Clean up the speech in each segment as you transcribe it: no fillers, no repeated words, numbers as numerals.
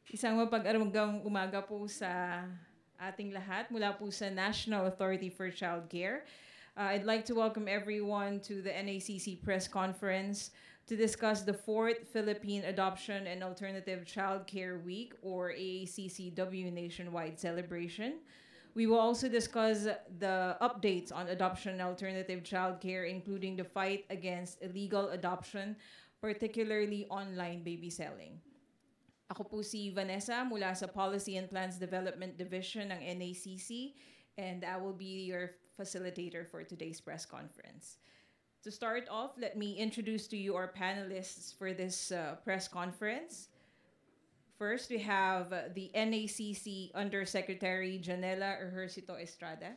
Isang mapag-aragang umaga po sa ating lahat mula po sa National Authority for Child Care. I'd like to welcome everyone to the NACC press conference to discuss the 4th Philippine Adoption and Alternative Child Care Week, or AACCW nationwide celebration. We will also discuss the updates on adoption and alternative child care, including the fight against illegal adoption, particularly online baby selling. Ako po si Vanessa mula sa Policy and Plans Development Division ng NACC, and I will be your facilitator for today's press conference. To start off, let me introduce to you our panelists for this press conference. First, we have the NACC Undersecretary Janela Ejercito Estrada.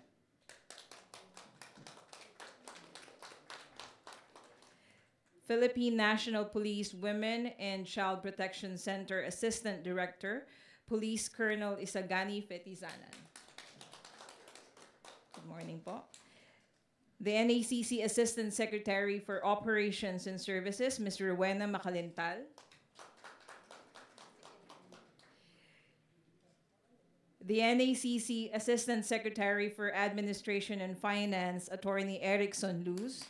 Philippine National Police Women and Child Protection Center Assistant Director, Police Colonel Isagani Fetizanan. Good morning po. The NACC Assistant Secretary for Operations and Services, Ms. Rowena Macalintal. The NACC Assistant Secretary for Administration and Finance, Attorney Erickson Luz.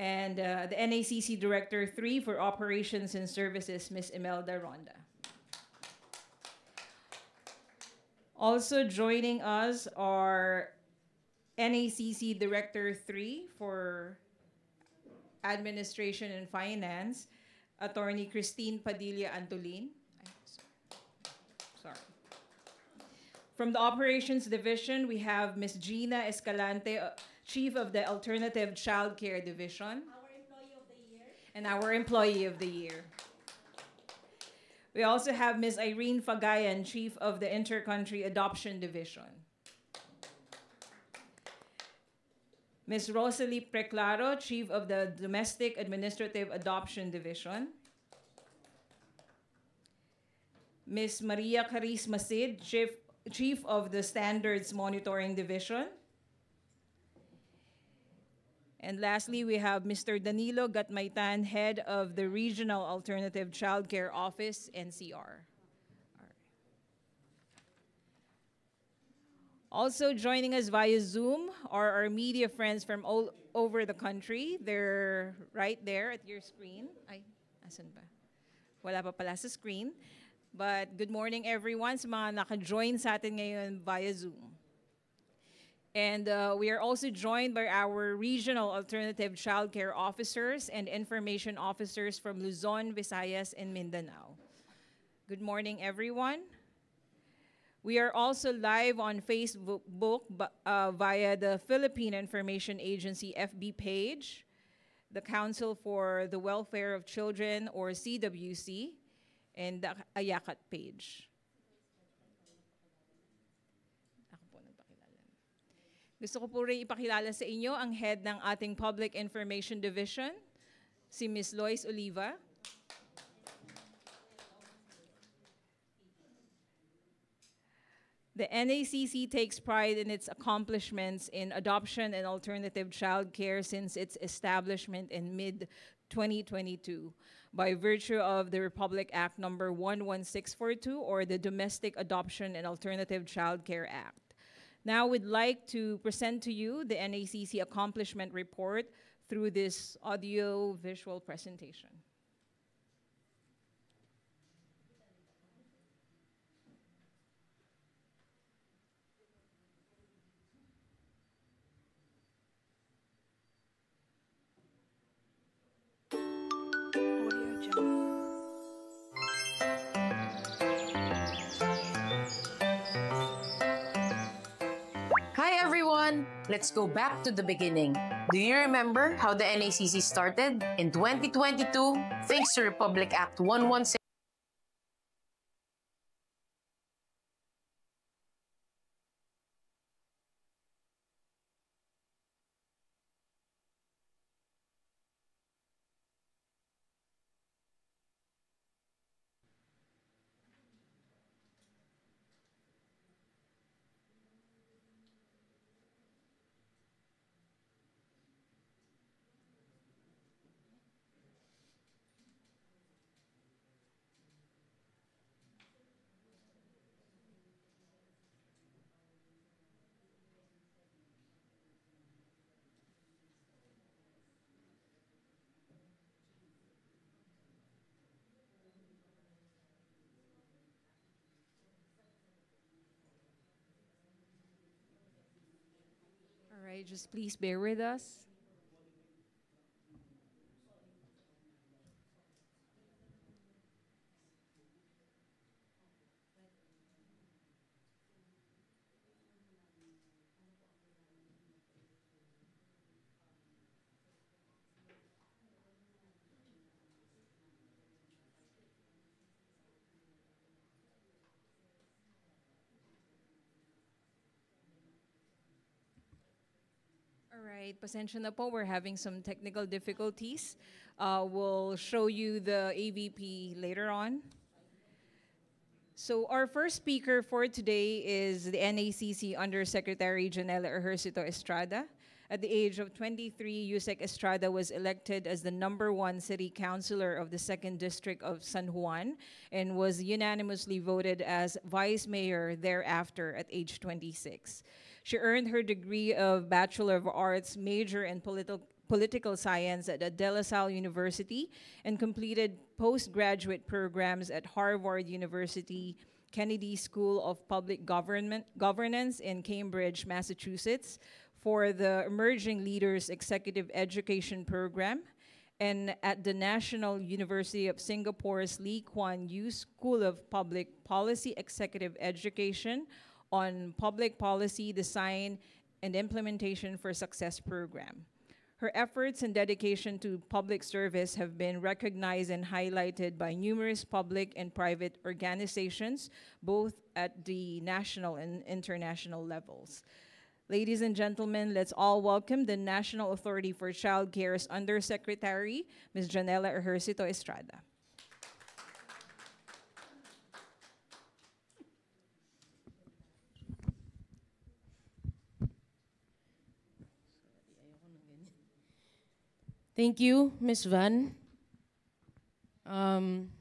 And the NACC Director 3 for Operations and Services, Ms. Imelda Ronda. Also joining us are NACC Director 3 for Administration and Finance, Attorney Christine Padilla Antolin. Sorry. From the Operations Division, we have Ms. Gina Escalante, Chief of the Alternative Child Care Division. Our Employee of the Year. And our Employee of the Year. We also have Ms. Irene Fagayan, Chief of the Intercountry Adoption Division. Ms. Rosalie Preclaro, Chief of the Domestic Administrative Adoption Division. Ms. Maria Caris Masid, Chief of the Standards Monitoring Division. And lastly, we have Mr. Danilo Gatmaitan, Head of the Regional Alternative Child Care Office, NCR. Also joining us via Zoom are our media friends from all over the country. They're right there at your screen. Ay, asan ba? Wala pa pala sa screen. But good morning everyone sa mga naka-join sa atin ngayon via Zoom. And we are also joined by our regional alternative child care officers and information officers from Luzon, Visayas, and Mindanao. Good morning, everyone. We are also live on Facebook via the Philippine Information Agency FB page, the Council for the Welfare of Children, or CWC, and the Ayakat page. Gusto ko po rin ipakilala sa inyo ang head ng ating Public Information Division, si Ms. Lois Oliva. The NACC takes pride in its accomplishments in adoption and alternative child care since its establishment in mid-2022 by virtue of the Republic Act number 11642, or the Domestic Adoption and Alternative Child Care Act. Now we'd like to present to you the NACC Accomplishment Report through this audio-visual presentation. Hi everyone! Let's go back to the beginning. Do you remember how the NACC started? In 2022, thanks to Republic Act 116. right, just please bear with us. All right, pasensya na po. We're having some technical difficulties. We'll show you the AVP later on. So our first speaker for today is the NACC Undersecretary Janela Ejercito Estrada. At the age of 23, Yusek Estrada was elected as the #1 city councilor of the 2nd District of San Juan and was unanimously voted as vice mayor thereafter at age 26. She earned her degree of Bachelor of Arts major in political science at De La Salle University and completed postgraduate programs at Harvard University Kennedy School of Public Governance in Cambridge, Massachusetts, for the Emerging Leaders Executive Education Program, and at the National University of Singapore's Lee Kuan Yew School of Public Policy Executive Education on Public Policy Design and Implementation for Success program. Her efforts and dedication to public service have been recognized and highlighted by numerous public and private organizations, both at the national and international levels. Ladies and gentlemen, let's all welcome the National Authority for Child Care's Undersecretary, Ms. Janela Ejercito Estrada. Thank you, Ms. Van.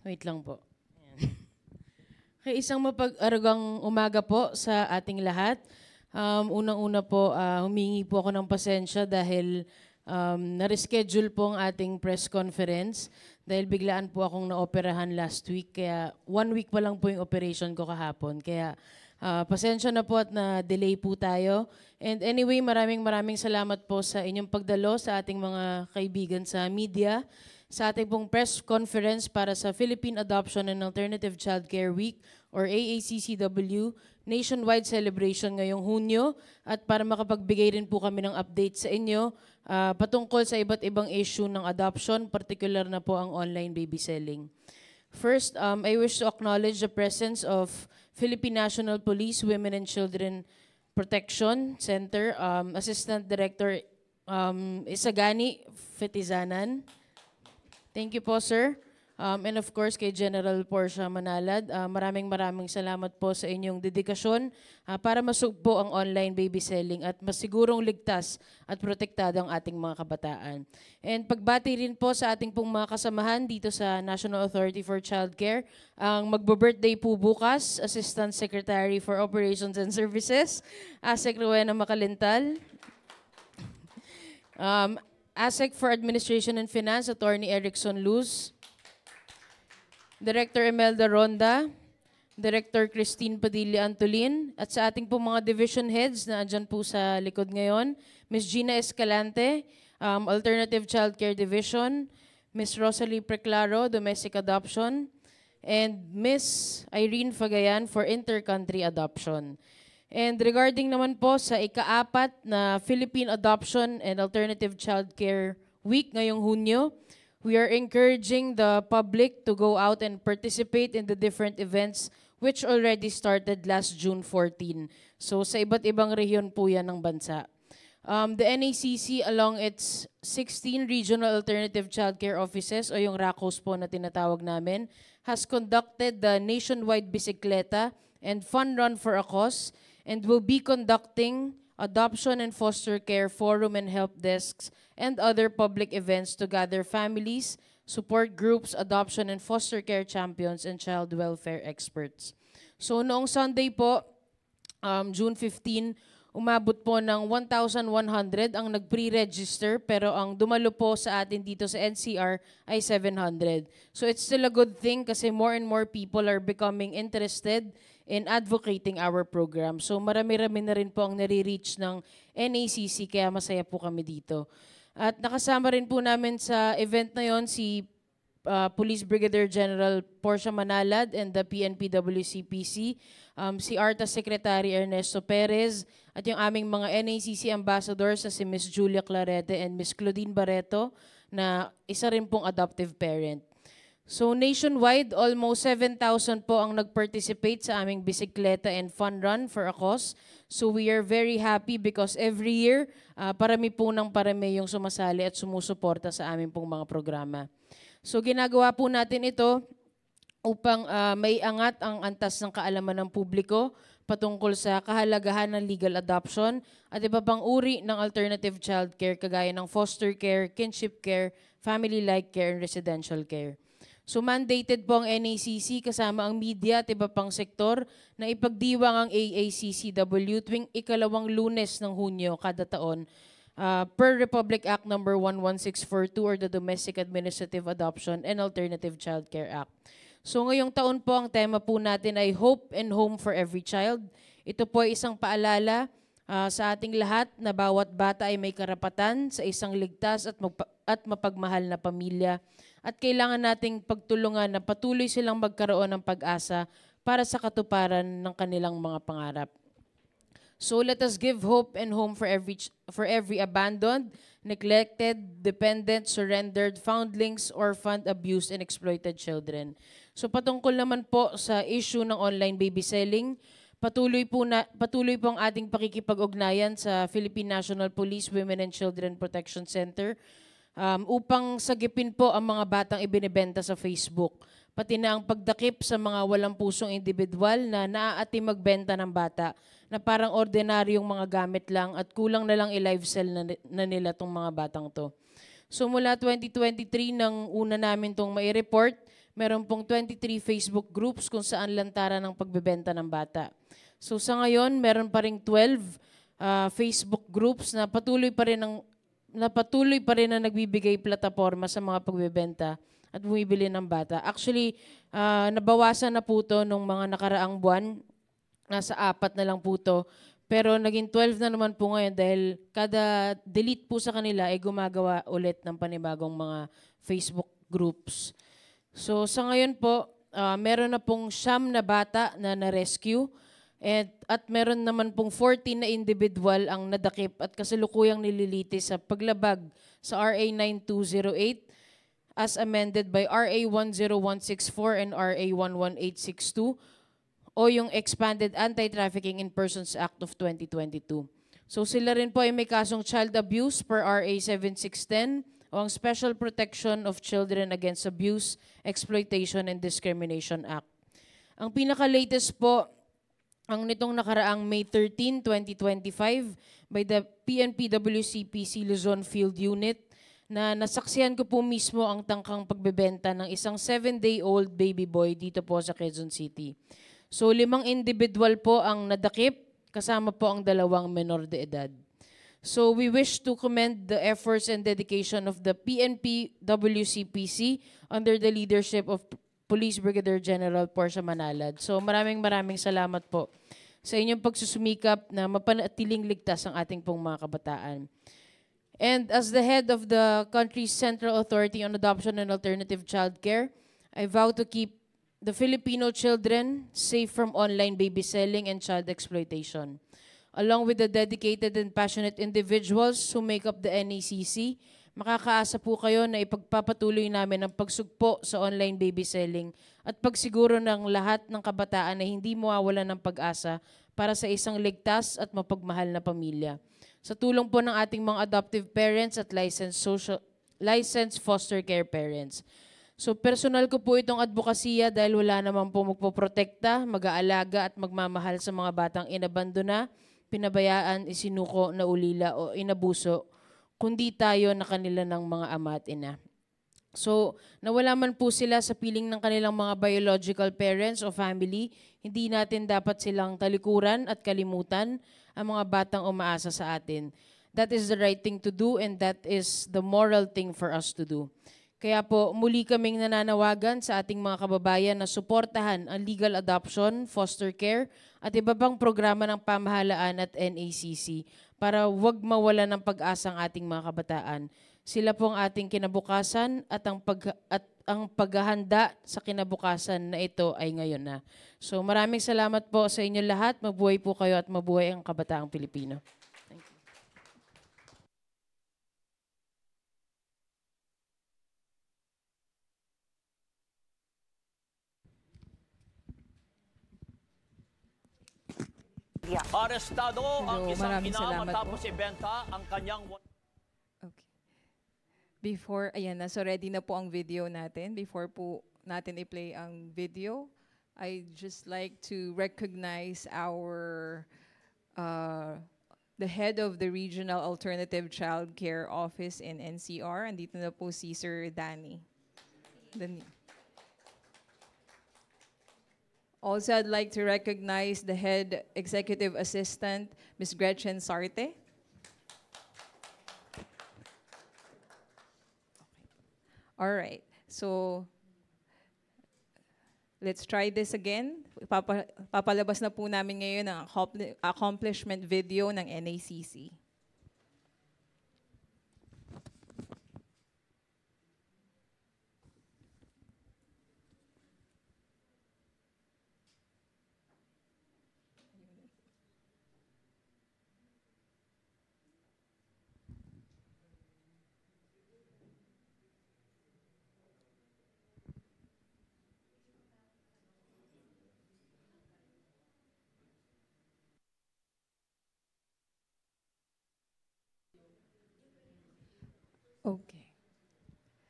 Wait lang po. Ayan. Okay, isang mapag-aragang umaga po sa ating lahat. Unang-una po, humingi po ako ng pasensya dahil na-reschedule po ang ating press conference dahil biglaan po akong naoperahan last week. Kaya 1 week pa lang po yung operation ko kahapon. Kaya pasensya na po at na-delay po tayo. And anyway, maraming salamat po sa inyong pagdalo sa ating mga kaibigan sa media, sa ating pong press conference para sa Philippine Adoption and Alternative Childcare Week or AACCW nationwide celebration ngayong Hunyo at para makapagbigay rin po kami ng update sa inyo patungkol sa iba't ibang issue ng adoption, particular na po ang online baby selling. First, I wish to acknowledge the presence of Philippine National Police Women and Children Protection Center, Assistant Director Isagani Fetizanan. Thank you po, sir. And of course, kay General Portia Manalad, maraming salamat po sa inyong dedikasyon para masugpo ang online baby selling at masigurong ligtas at protektado ang ating mga kabataan. And pagbati rin po sa ating pong mga kasamahan dito sa National Authority for Childcare, ang magbo-birthday po bukas, Assistant Secretary for Operations and Services, ASEC Rowena Makalintal. ASEC for Administration and Finance, Attorney Erickson Luz. Director Imelda Ronda, Director Christine Padilla Antolin, at sa ating po mga division heads na andyan po sa likod ngayon, Ms. Gina Escalante, Alternative Childcare Division, Ms. Rosalie Preclaro, Domestic Adoption, and Ms. Irene Fagayan for Intercountry Adoption. And regarding naman po sa ika-4 na Philippine Adoption and Alternative Childcare Week ngayong Hunyo, we are encouraging the public to go out and participate in the different events which already started last June 14. So sa iba't ibang rehiyon po yan ng bansa. The NACC along its 16 regional alternative childcare offices o yung RACOs po na tinatawag namin has conducted the nationwide bisikleta and fun run for a cause and will be conducting adoption and foster care forum and help desks and other public events to gather families, support groups, adoption and foster care champions, and child welfare experts. So noong Sunday po, June 15, umabot po ng 1,100 ang nag-pre-register pero ang dumalo po sa atin dito sa NCR ay 700. So it's still a good thing kasi more and more people are becoming interested in advocating our program. So marami-rami na rin po ang nare-reach ng NACC, kaya masaya po kami dito. At nakasama rin po namin sa event na yon si Police Brigadier General Portia Manalad and the PNP-WCPC, si ARTA Secretary Ernesto Perez, at yung aming mga NACC ambassadors si Miss Julia Clarete and Miss Claudine Barreto, na isa rin pong adoptive parent. So nationwide, almost 7,000 po ang nag-participate sa aming bisikleta and fun run for a cause. So we are very happy because every year, parami po ng parami yung sumasali at sumusuporta sa aming pong mga programa. So ginagawa po natin ito upang may angat ang antas ng kaalaman ng publiko patungkol sa kahalagahan ng legal adoption at iba pang uri ng alternative child care kagaya ng foster care, kinship care, family-like care, and residential care. So mandated po ang NACC kasama ang media at iba pang sektor na ipagdiwang ang AACCW tuwing ikalawang Lunes ng Hunyo kada taon per Republic Act No. 11642 or the Domestic Administrative Adoption and Alternative Child Care Act. So ngayong taon po ang tema po natin ay Hope and Home for Every Child. Ito po ay isang paalala sa ating lahat na bawat bata ay may karapatan sa isang ligtas at mapagmahal na pamilya. At kailangan nating pagtulungan na patuloy silang magkaroon ng pag-asa para sa katuparan ng kanilang mga pangarap. So let us give hope and home for every abandoned, neglected, dependent, surrendered, foundlings, orphaned, abused, and exploited children. So patungkol naman po sa issue ng online baby selling, patuloy po ang ating pakikipag-ugnayan sa Philippine National Police Women and Children Protection Center upang sagipin po ang mga batang ibinebenta sa Facebook, pati na ang pagdakip sa mga walang pusong individual na naaati magbenta ng bata na parang ordinaryong mga gamit lang at kulang na lang i-live sell na nila tong mga batang to. So mula 2023 nang una namin tong mai-report, meron pong 23 Facebook groups kung saan lantaran ng pagbebenta ng bata. So sa ngayon, meron pa ring 12 Facebook groups na patuloy pa rin na nagbibigay plataforma sa mga pagbebenta at bumibili ng bata. Actually, nabawasan na po ito nung mga nakaraang buwan. Nasa 4 na lang po ito. Pero naging 12 na naman po ngayon dahil kada delete po sa kanila ay gumagawa ulit ng panibagong mga Facebook groups. So sa ngayon po, meron na pong 9 na bata na na-rescue. At meron naman pong 14 na individual ang nadakip at kasalukuyang nililitis sa paglabag sa RA 9208 as amended by RA 10164 and RA 11862 o yung Expanded Anti-Trafficking in Persons Act of 2022. So sila rin po ay may kasong child abuse per RA 7610 o ang Special Protection of Children Against Abuse, Exploitation, and Discrimination Act. Ang pinaka-latest po ang nitong nakaraang May 13, 2025 by the PNP-WCPC Luzon Field Unit na nasaksihan ko po mismo ang tangkang pagbebenta ng isang 7-day-old baby boy dito po sa Quezon City. So 5 individual po ang nadakip, kasama po ang 2 menor de edad. So we wish to commend the efforts and dedication of the PNP-WCPC under the leadership of Police Brigadier General Portia Manalad. So maraming salamat po sa inyong pagsusumikap na mapanatiling ligtas ang ating pong mga kabataan. And as the head of the country's Central Authority on Adoption and Alternative Child Care, I vow to keep the Filipino children safe from online baby selling and child exploitation. Along with the dedicated and passionate individuals who make up the NACC, makakaasa po kayo na ipagpapatuloy namin ang pagsugpo sa online baby selling at pagsiguro ng lahat ng kabataan na hindi mawawalan ng pag-asa para sa isang ligtas at mapagmahal na pamilya. Sa tulong po ng ating mga adoptive parents at licensed foster care parents. So personal ko po itong advokasya dahil wala naman po magpoprotekta, mag-aalaga at magmamahal sa mga batang inabandona, pinabayaan, isinuko, naulila o inabuso, kundi tayo na kanila ng mga ama at ina. So, nawala man po sila sa piling ng kanilang mga biological parents o family, hindi natin dapat silang talikuran at kalimutan ang mga batang umaasa sa atin. That is the right thing to do and that is the moral thing for us to do. Kaya po, muli kaming nananawagan sa ating mga kababayan na suportahan ang legal adoption, foster care, at iba pang programa ng pamahalaan at NACC para wag mawala ng pag-asa ang ating mga kabataan. Sila po ang ating kinabukasan at ang paghahanda sa kinabukasan na ito ay ngayon na. So maraming salamat po sa inyo lahat. Mabuhay po kayo at mabuhay ang kabataang Pilipino. Arestado ang isang maraming ina salamat matapos po. ibenta ang kanyang... Okay. Before, ayan na, so ready na po ang video natin. Before po natin i-play ang video, I'd just like to recognize the head of the Regional Alternative Child Care Office in NCR. Andito na po si Sir Danny. Also, I'd like to recognize the head executive assistant, Ms. Gretchen Sarte. All right, so let's try this again. Papalabas na po namin ngayon ang accomplishment video ng NACC. Okay.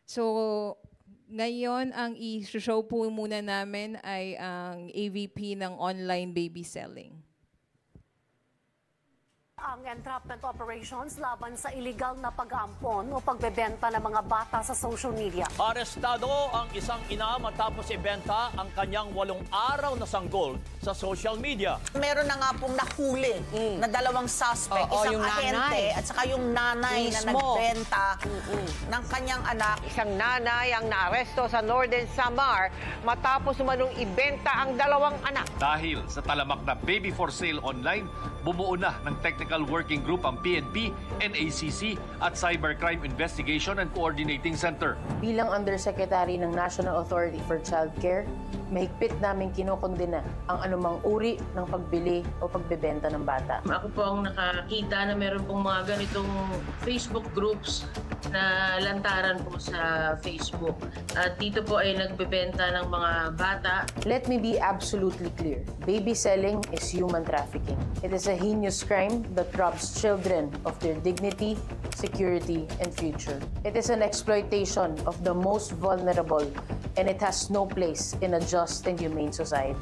So, ngayon, ang i-show po muna namin ay ang AVP ng online baby selling. Ang entrapment operations laban sa illegal na pag-aampon o pagbebenta ng mga bata sa social media. Arestado ang isang ina matapos ibenta ang kanyang 8 araw na sanggol sa social media. Meron na nga pong nahuli na 2 suspect, isang yung ahente nanay. at saka yung nanay na Mismo. nagbenta ng kanyang anak. Isang nanay ang naaresto sa Northern Samar matapos umanong ibenta ang 2 anak. Dahil sa talamak na baby for sale online, bumuo na ng Technical Working Group ang PNP, NACC at Cybercrime Investigation and Coordinating Center. Bilang Undersecretary ng National Authority for Child Care, mahigpit namin kinokondena ang anumang uri ng pagbili o pagbebenta ng bata. Ako po ang nakakita na meron pong mga ganitong Facebook groups na lantaran po sa Facebook. At dito po ay nagbebenta ng mga bata. Let me be absolutely clear. Baby selling is human trafficking. It is a heinous crime that robs children of their dignity, security, and future. It is an exploitation of the most vulnerable, and it has no place in a just and humane society.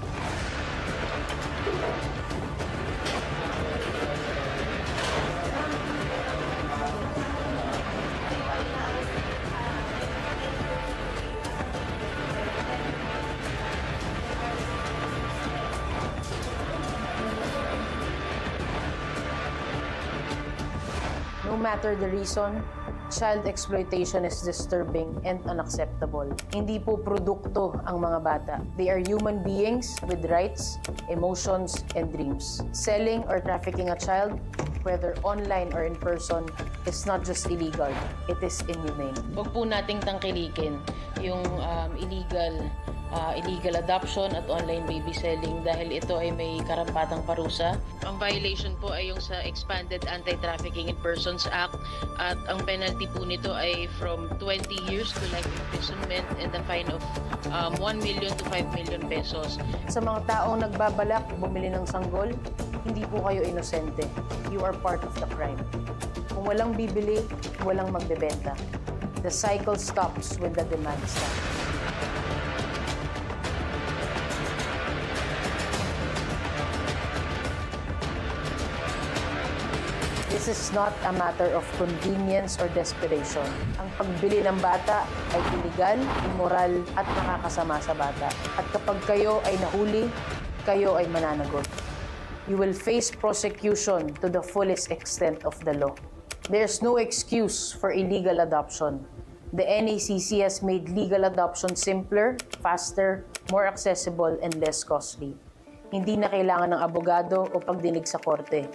No matter the reason, child exploitation is disturbing and unacceptable. Hindi po produkto ang mga bata. They are human beings with rights, emotions, and dreams. Selling or trafficking a child, whether online or in person, is not just illegal, it is inhumane. Huwag po nating tangkilikin yung illegal adoption at online baby selling dahil ito ay may karampatang parusa. Ang violation po ay yung sa Expanded Anti-Trafficking in Persons Act at ang penalty po nito ay from 20 years to life imprisonment and a fine of 1 million to 5 million pesos. Sa mga taong nagbabalak bumili ng sanggol, hindi po kayo inosente. You are part of the crime. Kung walang bibili, walang magbebenta. The cycle stops when the demand stops. This is not a matter of convenience or desperation. Ang pagbili ng bata ay illegal, immoral at nakakasama sa bata. At kapag kayo ay nahuli, kayo ay mananagot. You will face prosecution to the fullest extent of the law. There's no excuse for illegal adoption. The NACC has made legal adoption simpler, faster, more accessible, and less costly. Hindi na kailangan ng abogado o pagdinig sa korte.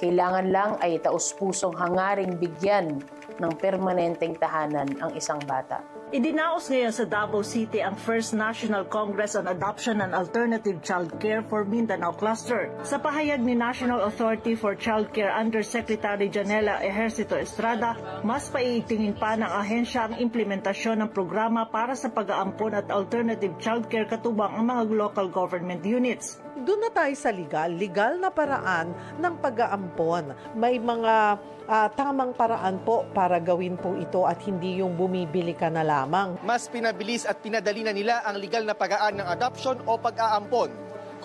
Kailangan lang ay taus-pusong hangaring bigyan ng permanenteng tahanan ang isang bata. Idinaos ngayon sa Davao City ang First National Congress on Adoption and Alternative Child Care for Mindanao Cluster. Sa pahayag ni National Authority for Child Care Undersecretary Janela Ejercito Estrada, mas paiigtingin pa ng ahensya ang implementasyon ng programa para sa pag-aampon at alternative child care katubang ang mga local government units. Doon na tayo sa legal na paraan ng pag-aampon. May mga tamang paraan po para gawin po ito at hindi yung bumibili ka na lamang. Mas pinabilis at pinadali na nila ang legal na paraan ng adoption o pag-aampon.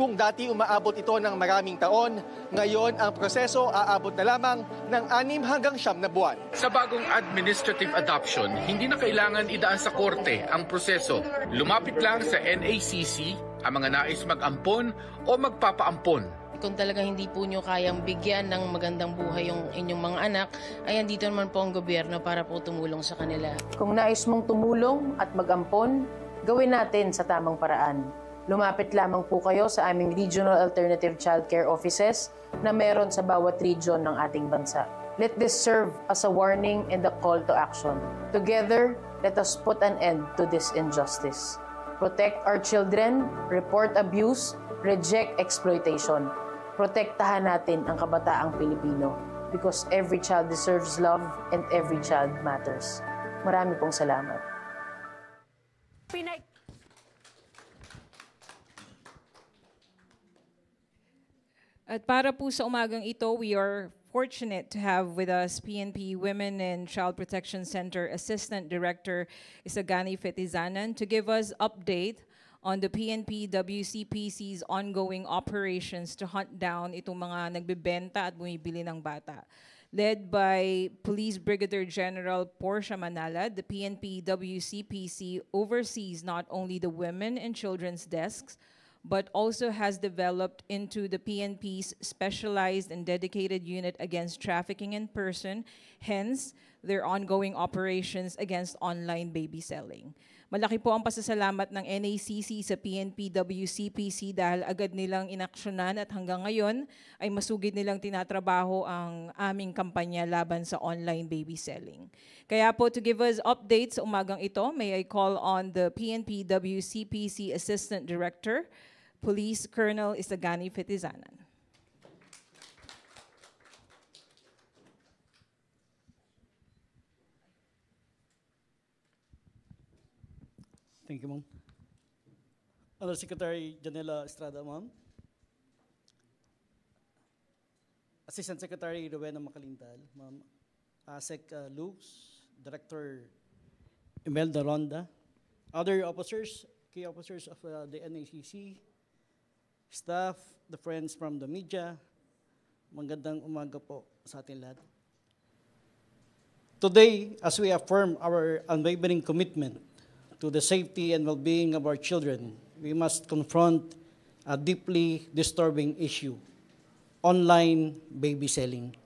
Kung dati umaabot ito ng maraming taon, ngayon ang proseso aabot na lamang ng 6 hanggang 9 na buwan. Sa bagong administrative adoption, hindi na kailangan idaan sa korte ang proseso. Lumapit lang sa NACC ang mga nais mag-ampon o magpapaampon. Kung talaga hindi po nyo kayang bigyan ng magandang buhay yung inyong mga anak, ay andito naman po ang gobyerno para po tumulong sa kanila. Kung nais mong tumulong at mag-ampon, gawin natin sa tamang paraan. Lumapit lamang po kayo sa aming Regional Alternative Child Care Offices na meron sa bawat region ng ating bansa. Let this serve as a warning and a call to action. Together, let us put an end to this injustice. Protect our children, report abuse, reject exploitation. Protektahan natin ang kabataang Pilipino because every child deserves love and every child matters. Marami pong salamat. At para po sa umagang ito, we are fortunate to have with us PNP Women and Child Protection Center Assistant Director Isagani Fetizanan to give us update on the PNP WCPC's ongoing operations to hunt down itong mga nagbebenta at bumibili ng bata. Led by Police Brigadier General Portia Manala, the PNP WCPC oversees not only the women and children's desks, but also has developed into the PNP's specialized and dedicated unit against trafficking in person, hence their ongoing operations against online baby selling. Malaki po ang pasasalamat ng NACC sa PNP WCPC dahil agad nilang inaksyonan at hanggang ngayon ay masugid nilang tinatrabaho ang aming kampanya laban sa online baby selling. Kaya po, to give us updates sa umagang ito, may I call on the PNP WCPC Assistant Director, Police Colonel Isagani Fetizanan. Thank you, ma'am. Undersecretary Janela Estrada, ma'am. Assistant Secretary Rowena Macalintal, ma'am. ASEC Luz, Director Imelda Ronda, other officers, key officers of the NACC, staff, the friends from the media, magandang umaga po sa ating lahat. Today, as we affirm our unwavering commitment to the safety and well-being of our children, we must confront a deeply disturbing issue, online baby selling.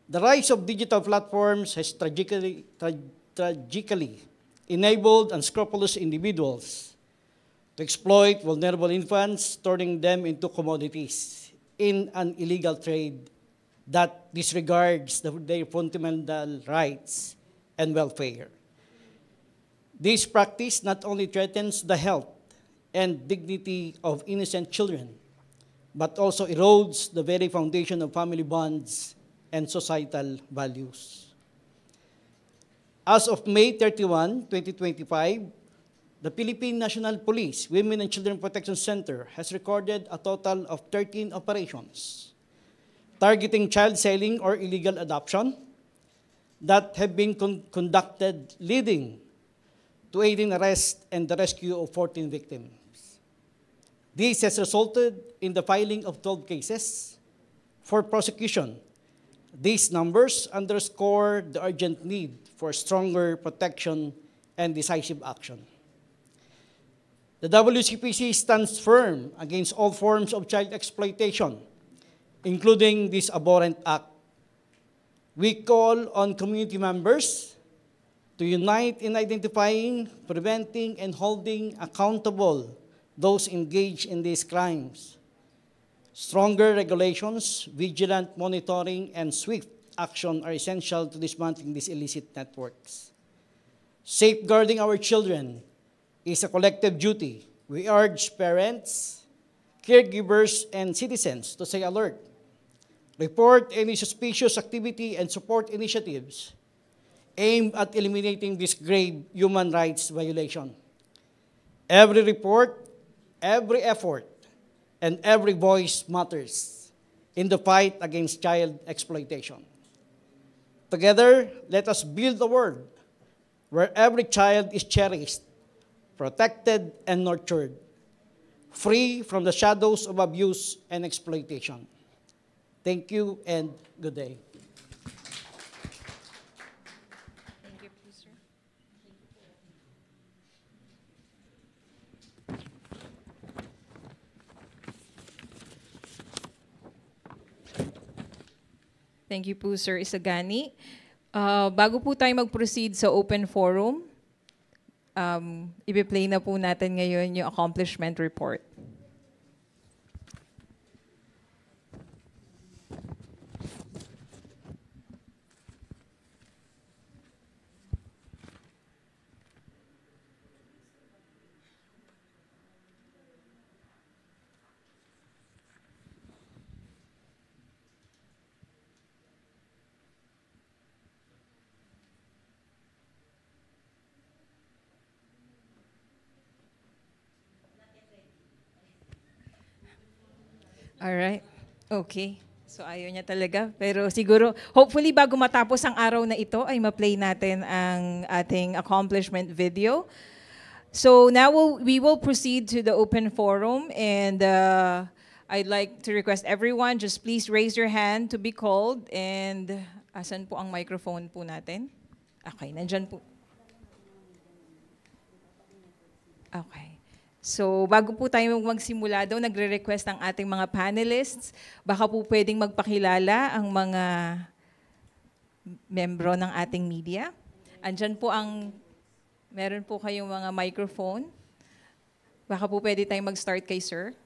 The rise of digital platforms has tragically enabled unscrupulous individuals to exploit vulnerable infants, turning them into commodities in an illegal trade that disregards their fundamental rights and welfare. This practice not only threatens the health and dignity of innocent children, but also erodes the very foundation of family bonds and societal values. As of May 31, 2025, the Philippine National Police Women and Children Protection Center has recorded a total of 13 operations targeting child selling or illegal adoption that have been conducted, leading to 18 arrests and the rescue of 14 victims. This has resulted in the filing of 12 cases for prosecution. These numbers underscore the urgent need for stronger protection and decisive action. The WCPC stands firm against all forms of child exploitation, including this abhorrent act. We call on community members, to unite in identifying, preventing, and holding accountable those engaged in these crimes. Stronger regulations, vigilant monitoring, and swift action are essential to dismantling these illicit networks. Safeguarding our children is a collective duty. We urge parents, caregivers, and citizens to stay alert, report any suspicious activity, and support initiatives aimed at eliminating this grave human rights violation. Every report, every effort, and every voice matters in the fight against child exploitation. Together, let us build a world where every child is cherished, protected, and nurtured, free from the shadows of abuse and exploitation. Thank you and good day. Thank you po, Sir Isagani. Bago po tayo mag-proceed sa open forum, i-play na po natin ngayon yung accomplishment report. Alright. Okay. So ayaw niya talaga. Pero siguro, hopefully bago matapos ang araw na ito, ay ma-play natin ang ating accomplishment video. So now we will proceed to the open forum, and I'd like to request everyone, just please raise your hand to be called. And asan po ang microphone po natin? Okay, nandyan po. Okay. So, bago po tayo magsimula daw, nagre-request ang ating mga panelists. Baka po pwedeng magpakilala ang mga membro ng ating media. Andyan po meron po kayong mga microphone. Baka po pwede tayong mag-start kay Sir.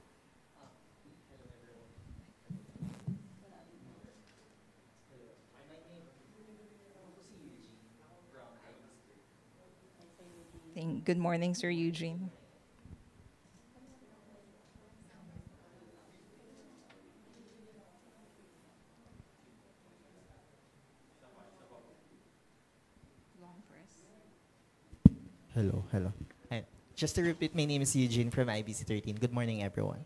Good morning, Sir Eugene. Hello. Hi. Just to repeat, my name is Eugene from IBC 13. Good morning, everyone.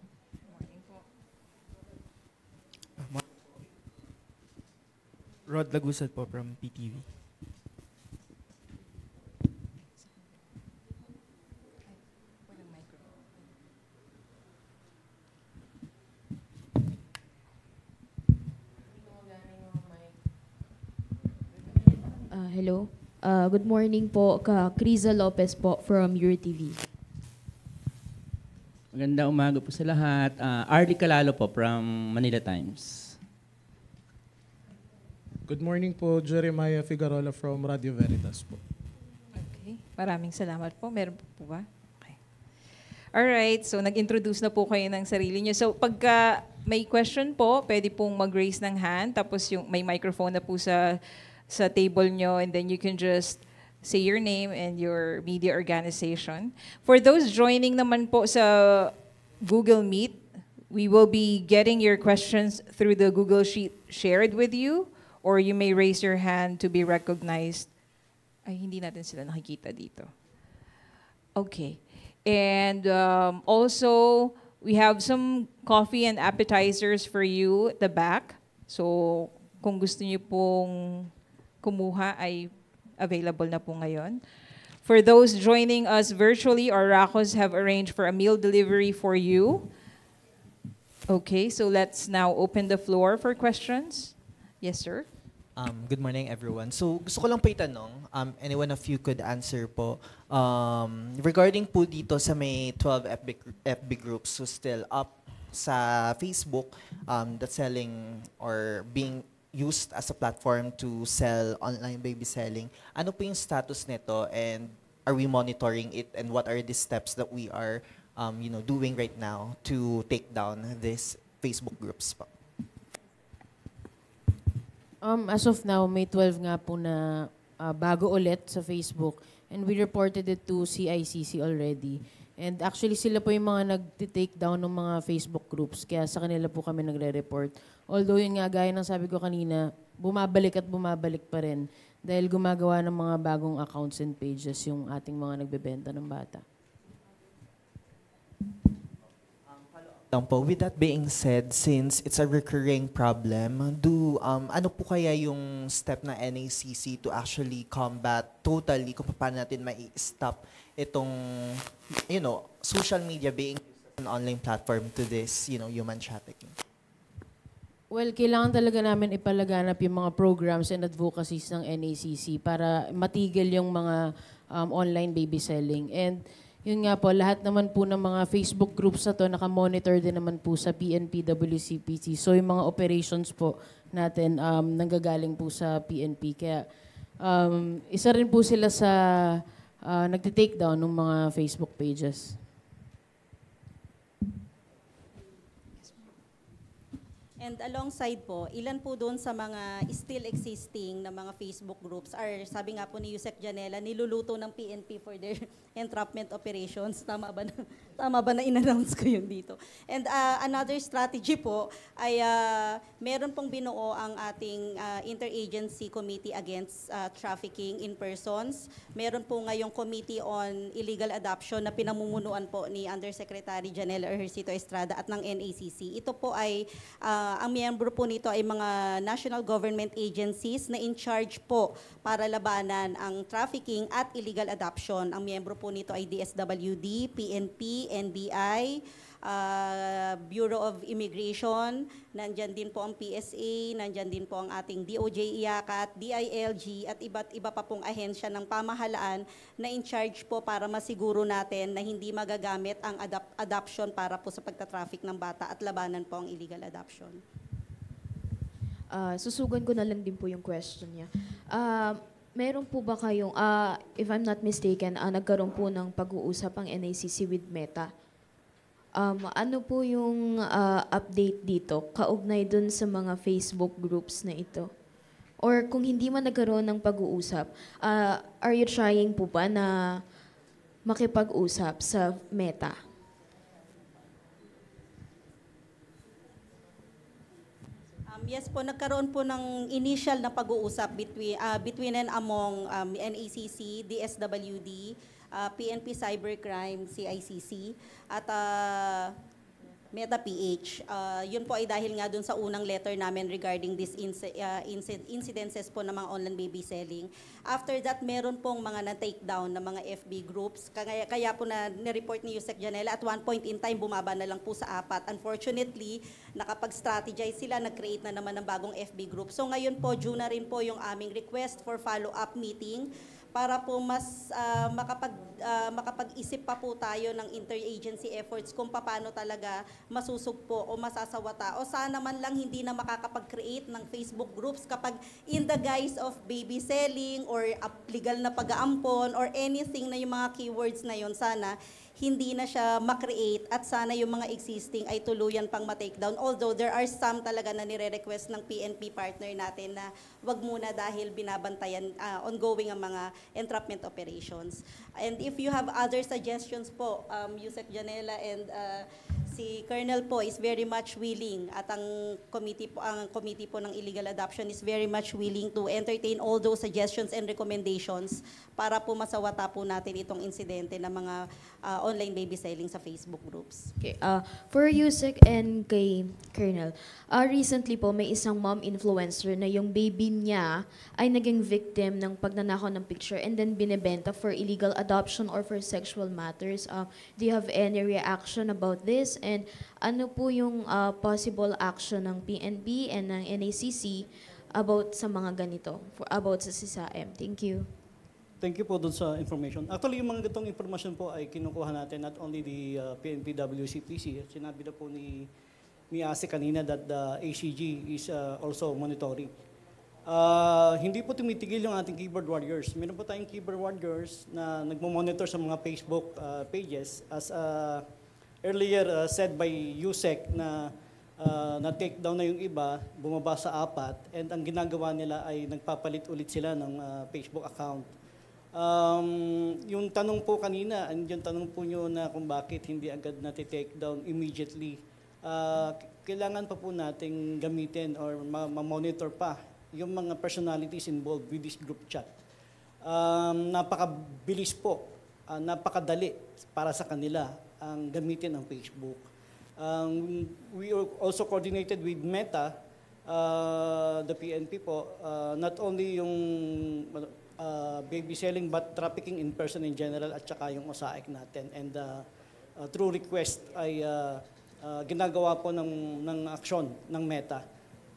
Rod Lagusad po from PTV. Hello. Good morning po, Criza Lopez po from URTV. Magandang umaga po sa lahat. Arlie Calalo po from Manila Times. Good morning po, Jeremiah Figarola from Radio Veritas po. Okay. Maraming salamat po. Meron po ba? Okay. Alright, so nag-introduce na po kayo ng sarili niyo. So pagka may question po, pwede pong mag-raise ng hand, tapos may microphone na po sa table nyo, and then you can just say your name and your media organization. For those joining naman po sa Google Meet, we will be getting your questions through the Google Sheet shared with you, or you may raise your hand to be recognized. Ay, hindi natin sila nakikita dito. Okay. And also, we have some coffee and appetizers for you at the back. So, kung gusto niyo pong kumuha ay available na po ngayon. For those joining us virtually, our Racos have arranged for a meal delivery for you. Okay, so let's now open the floor for questions. Yes, sir. Good morning, everyone. So, gusto ko lang po itanong, anyone of you could answer po, regarding po dito sa may 12 FB groups who still up sa Facebook that's selling or being used as a platform to sell online baby selling. Ano po yung status nito, and are we monitoring it, and what are the steps that we are doing right now to take down these Facebook groups po? As of now, May 12 nga po na bago ulit sa Facebook, and we reported it to CICC already. And actually, sila po yung mga nag-take down ng mga Facebook groups, kaya sa kanila po kami nagre-report. Although yun nga, gaya ng sabi ko kanina, bumabalik at bumabalik pa rin dahil gumagawa ng mga bagong accounts and pages yung ating mga nagbebenta ng bata. With that being said, since it's a recurring problem, ano po kaya yung step na NACC to actually combat totally kung paano natin mai-stop itong, social media being an online platform to this, human trafficking? Well, kailangan talaga namin ipalaganap yung mga programs and advocacies ng NACC para matigil yung mga online baby selling. And yun nga po, lahat naman po ng mga Facebook groups na to, nakamonitor din naman po sa PNP WCPT. So yung mga operations po natin nanggagaling po sa PNP. Kaya isa rin po sila sa nagtitake down ng mga Facebook pages. And alongside po, ilan po doon sa mga still existing na mga Facebook groups are, sabi nga po ni Yusek Janela, niluluto ng PNP for their entrapment operations. Tama ba na in-announce ko yun dito? And another strategy po ay meron pong binuo ang ating Interagency Committee Against Trafficking in Persons. Meron po ngayong Committee on Illegal Adoption na pinamumunuan po ni Undersecretary Janela Ejercito Estrada at ng NACC. Ito po ay ang miyembro po nito ay mga national government agencies na in charge po para labanan ang trafficking at illegal adoption. Ang miyembro po nito ay DSWD, PNP, NBI, Bureau of Immigration, nandyan din po ang PSA, nandyan din po ang ating DOJ, IACAT, DILG at iba't iba pa pong ahensya ng pamahalaan na in charge po para masiguro natin na hindi magagamit ang adoption para po sa pagtatraffic ng bata at labanan po ang illegal adoption. Susugan ko na lang din po yung question niya. Meron po ba kayong, if I'm not mistaken, nagkaroon po ng pag-uusap ang NACC with Meta. Ano po yung update dito kaugnay dun sa mga Facebook groups na ito? Or kung hindi man nagkaroon ng pag-uusap, are you trying po ba na makipag-usap sa Meta? Yes po, nagkaroon po ng initial na pag-uusap between and among NACC, DSWD, PNP Cybercrime, CICC, at Meta PH. Yun po ay dahil nga dun sa unang letter namin regarding these incidences po ng mga online baby selling. After that, meron pong mga na-takedown na mga FB groups. Kaya po na nireport ni Yusek Janela, at one point in time, bumaba na lang po sa 4. Unfortunately, nakapag-strategize sila, nag-create na naman ng bagong FB group. So ngayon po, due na rin po yung aming request for follow-up meeting para po mas makapag-isip pa po tayo ng interagency efforts kung paano talaga masusugpo o masasawata o sana man lang hindi na makakapag-create ng Facebook groups kapag in the guise of baby selling or legal na pag-aampon or anything na yung mga keywords na yun, sana hindi na siya makreate at sana yung mga existing ay tuluyan pang ma-takedown. Although there are some talaga na nire-request ng PNP partner natin na wag muna dahil binabantayan, ongoing ang mga entrapment operations. And if you have other suggestions po, Yusek Janela and si Colonel po is very much willing at ang committee po ng illegal adoption is very much willing to entertain all those suggestions and recommendations para po masawata po natin itong insidente ng mga online baby selling sa Facebook groups. Okay. For Yusek and kay Colonel, recently po may isang mom influencer na yung baby niya ay naging victim ng pagnanakaw ng picture and then binebenta for illegal adoption or for sexual matters. Do you have any reaction about this? And ano po yung possible action ng PNP and ng NACC about sa mga ganito, about sa CSAM? Thank you. Thank you po dun sa information. Actually, yung mga ganitong information po ay kinukuha natin not only the PNP WCPC. Sinabi na po ni Ase kanina that the ACG is also monitoring Hindi po tumitigil yung ating keyboard warriors. Meron po tayong keyboard warriors na nagmo-monitor sa mga Facebook pages. As earlier said by Yusek na na-take down na yung iba, bumaba sa 4, and ang ginagawa nila ay nagpapalit ulit sila ng Facebook account. Yung tanong po kanina, yung tanong po nyo na kung bakit hindi agad nati-take down immediately, kailangan pa po nating gamitin or ma-monitor pa yung mga personalities involved with this group chat. Napakabilis po, napakadali para sa kanila ang gamitin ang Facebook. We also coordinated with Meta, the PNP po, not only yung baby selling but trafficking in person in general at saka yung OSAIC natin. And through request ay ginagawa po ng aksyon ng Meta.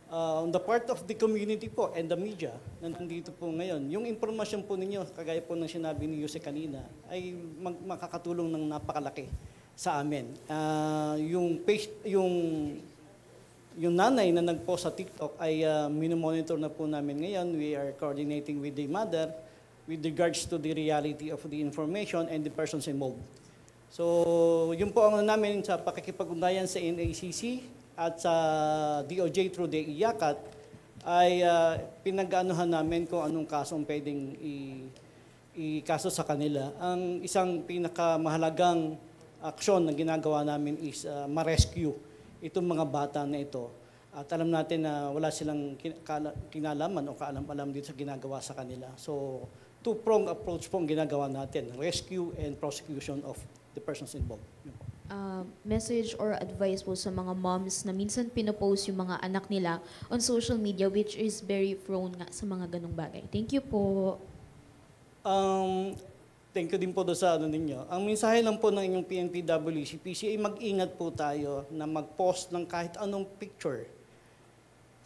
On the part of the community po and the media, nandito po ngayon, yung impormasyon po ninyo, kagaya po ng sinabi ni Yuse kanina, ay makakatulong ng napakalaki sa amin. Yung nanay na nag-post sa TikTok ay minomonitor na po namin ngayon. We are coordinating with the mother with regards to the reality of the information and the persons involved. So, yun po ang namin sa pakikipag-ugnayan sa NACC at sa DOJ through the IACAT ay pinag-anuhan namin kung anong kasong pwedeng ikaso sa kanila. Ang isang pinakamahalagang aksyon na ginagawa namin is ma-rescue itong mga bata na ito. At alam natin na wala silang kinalaman o kaalam-alam dito sa ginagawa sa kanila. So, two-pronged approach po ang ginagawa natin, rescue and prosecution of the persons involved. Message or advice po sa mga moms na minsan pinopost yung mga anak nila on social media, which is very prone nga sa mga ganong bagay. Thank you po. Thank you din po doon sa ano ninyo. Ang mensahe lang po ng inyong PNP-WCPC ay mag-ingat po tayo na mag-post ng kahit anong picture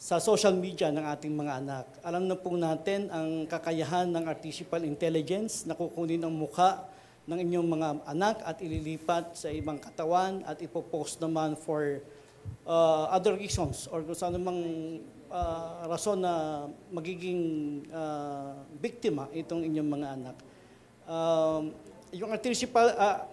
sa social media ng ating mga anak. Alam na po natin ang kakayahan ng artificial intelligence na kukunin ang mukha ng inyong mga anak at ililipat sa ibang katawan at ipopost naman for other reasons or kung saan namang rason na magiging biktima itong inyong mga anak. Yung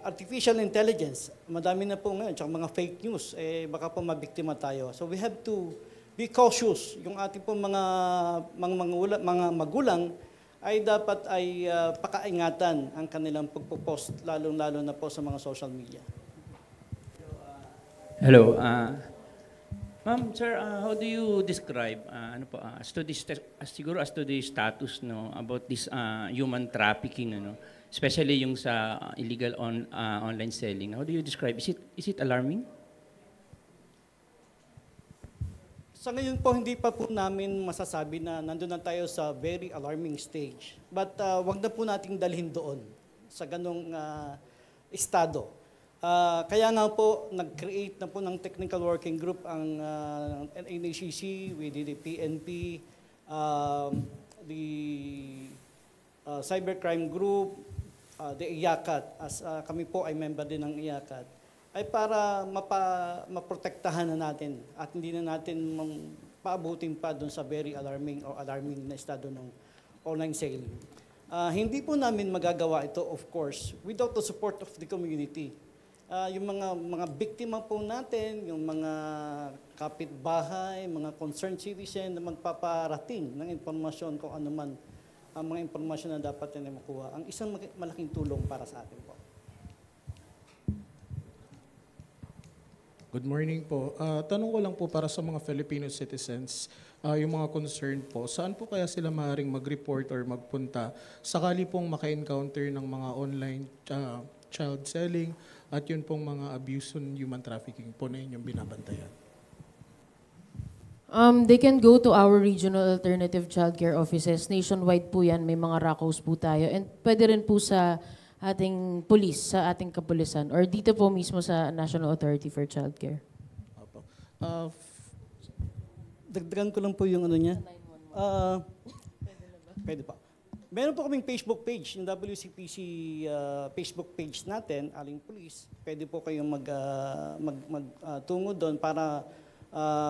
artificial intelligence, madami na po ngayon, tsaka mga fake news, baka po mabiktima tayo. So we have to be cautious. Yung ating po mga magulang ay dapat ay pakaingatan ang kanilang pagpo-post, lalong-lalo na po sa mga social media. Hello. Ma'am, sir, how do you describe as to the status about this human trafficking, especially yung sa illegal online selling? How do you describe? Is it alarming? Sa ngayon po, hindi pa po namin masasabi na nandun na tayo sa very alarming stage. But wag na po nating dalhin doon sa ganong estado. Kaya nga po, nag-create na po ng technical working group ang NACC with the PNP, the cybercrime group, the IACAT, as kami po ay member din ng IACAT, ay para maprotektahan na natin at hindi na natin paabutin pa doon sa very alarming na estado ng online selling. Hindi po namin magagawa ito, of course, without the support of the community. Yung mga biktima po natin, yung mga kapitbahay, mga concerned citizen na magpaparating ng impormasyon kung ano man ang mga impormasyon na dapat na makuha, ang isang malaking tulong para sa atin po. Good morning po. Tanong ko lang po para sa mga Filipino citizens, yung mga concerned po, saan po kaya sila maaaring mag-report or magpunta sakali pong maka-encounter ng mga online child selling at yun pong mga abuse and human trafficking po na inyong binabantayan? They can go to our regional alternative childcare offices. Nationwide po yan, may mga RACOs po tayo. And pwede rin po sa ating police, sa ating kapulisan, or dito po mismo sa National Authority for Childcare. Dagdagan ko lang po yung ano niya. Pwede pa. Meron po kaming Facebook page, yung WCPC Facebook page natin, Aling Police. Pwede po kayong magtungo doon para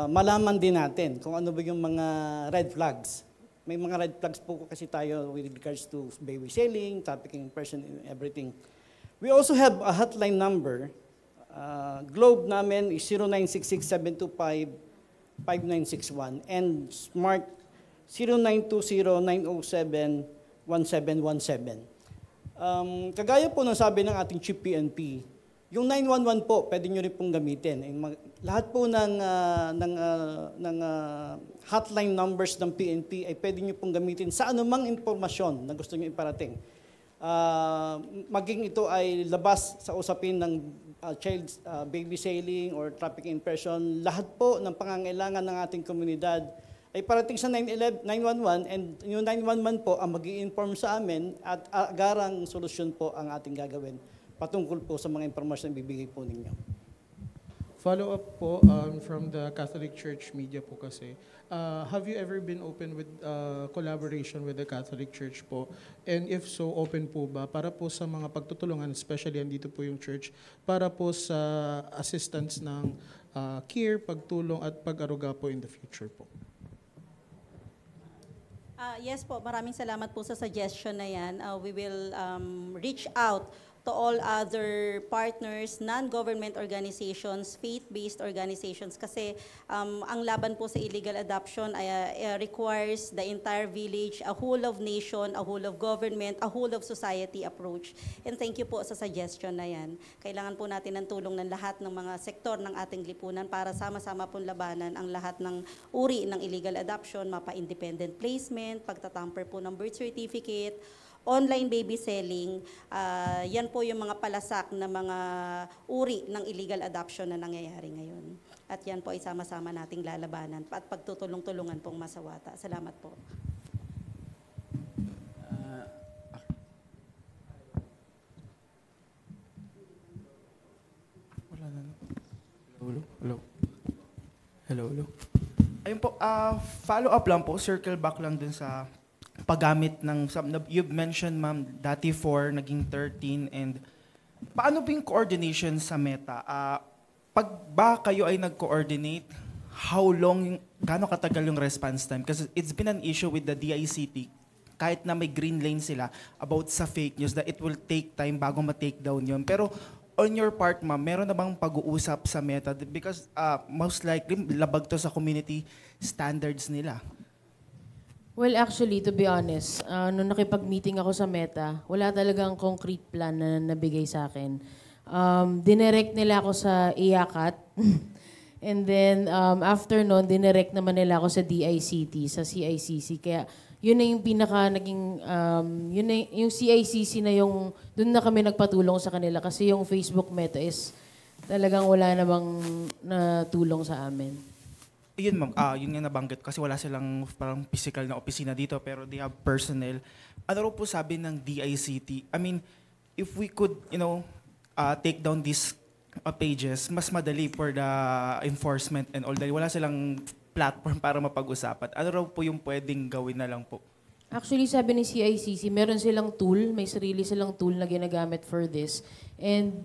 malaman din natin kung ano ba yung mga red flags may mga red flags po kasi tayo with regards to baby selling, trafficking in person, and everything. We also have a hotline number. Globe namin is 0966-725-5961 and Smart 0920-907-1717. Kagaya po ng sabi ng ating Chief PNP, yung 911 po, pwede nyo rin pong gamitin. Lahat po ng hotline numbers ng PNP ay pwede nyo pong gamitin sa anumang impormasyon na gusto nyo iparating. Maging ito ay labas sa usapin ng baby selling or trafficking in person, lahat po ng pangangailangan ng ating komunidad ay parating sa 911 and yung 911 po ang mag-i-inform sa amin at agarang solusyon po ang ating gagawin patungkol po sa mga impormasyon na bibigay po ninyo. Follow up po from the Catholic Church media po kasi. Have you ever been open with collaboration with the Catholic Church po? And if so, open po ba para po sa mga pagtutulungan, especially andito po yung church, para po sa assistance ng care, pagtulong at pag-aruga po in the future po? Yes po, maraming salamat po sa suggestion na yan. We will reach out to all other partners, non-government organizations, faith-based organizations kasi ang laban po sa illegal adoption ay requires the entire village, a whole of nation, a whole of government, a whole of society approach. And thank you po sa suggestion na yan. Kailangan po natin ng tulong ng lahat ng mga sektor ng ating lipunan para sama-sama pong labanan ang lahat ng uri ng illegal adoption, mapa-independent placement, pagtatamper po ng birth certificate, online baby selling, yan po yung mga palasak na mga uri ng illegal adoption na nangyayari ngayon. At yan po ay sama-sama nating lalabanan at pagtutulong-tulungan pong masawata. Salamat po. Wala na. Hello. Ayun po, follow up lang po, circle back lang dun sa paggamit ng, you've mentioned ma'am, dati 4, naging 13, and paano ba yung coordination sa Meta? Pag ba kayo ay nag-coordinate, how long, gaano katagal yung response time? Kasi it's been an issue with the DICT, kahit na may green lane sila about sa fake news, that it will take time bago ma-take down yun. Pero on your part ma'am, meron na bang pag-uusap sa Meta? Because most likely, labag to sa community standards nila. Well, actually, to be honest, nung nakipag-meeting ako sa Meta, wala talagang concrete plan na nabigay sa akin. Dinirect nila ako sa IACAT. And then, after nun, dinirect naman nila ako sa DICT, sa CICC. Kaya, yun na yung pinaka naging, yun na yung CICC na yung, dun na kami nagpatulong sa kanila. Kasi yung Facebook Meta is talagang wala namang natulong sa amin. Yun ma'am, yun nga nabanggit kasi wala silang parang physical na opisina dito pero they have personnel. Ano raw po sabi ng DICT? I mean, if we could, take down these pages, mas madali for the enforcement and all that. Wala silang platform para mapag-usapan. Ano raw po yung pwedeng gawin na lang po? Actually, sabi ni CICC, meron silang tool, may sarili silang tool na ginagamit for this. And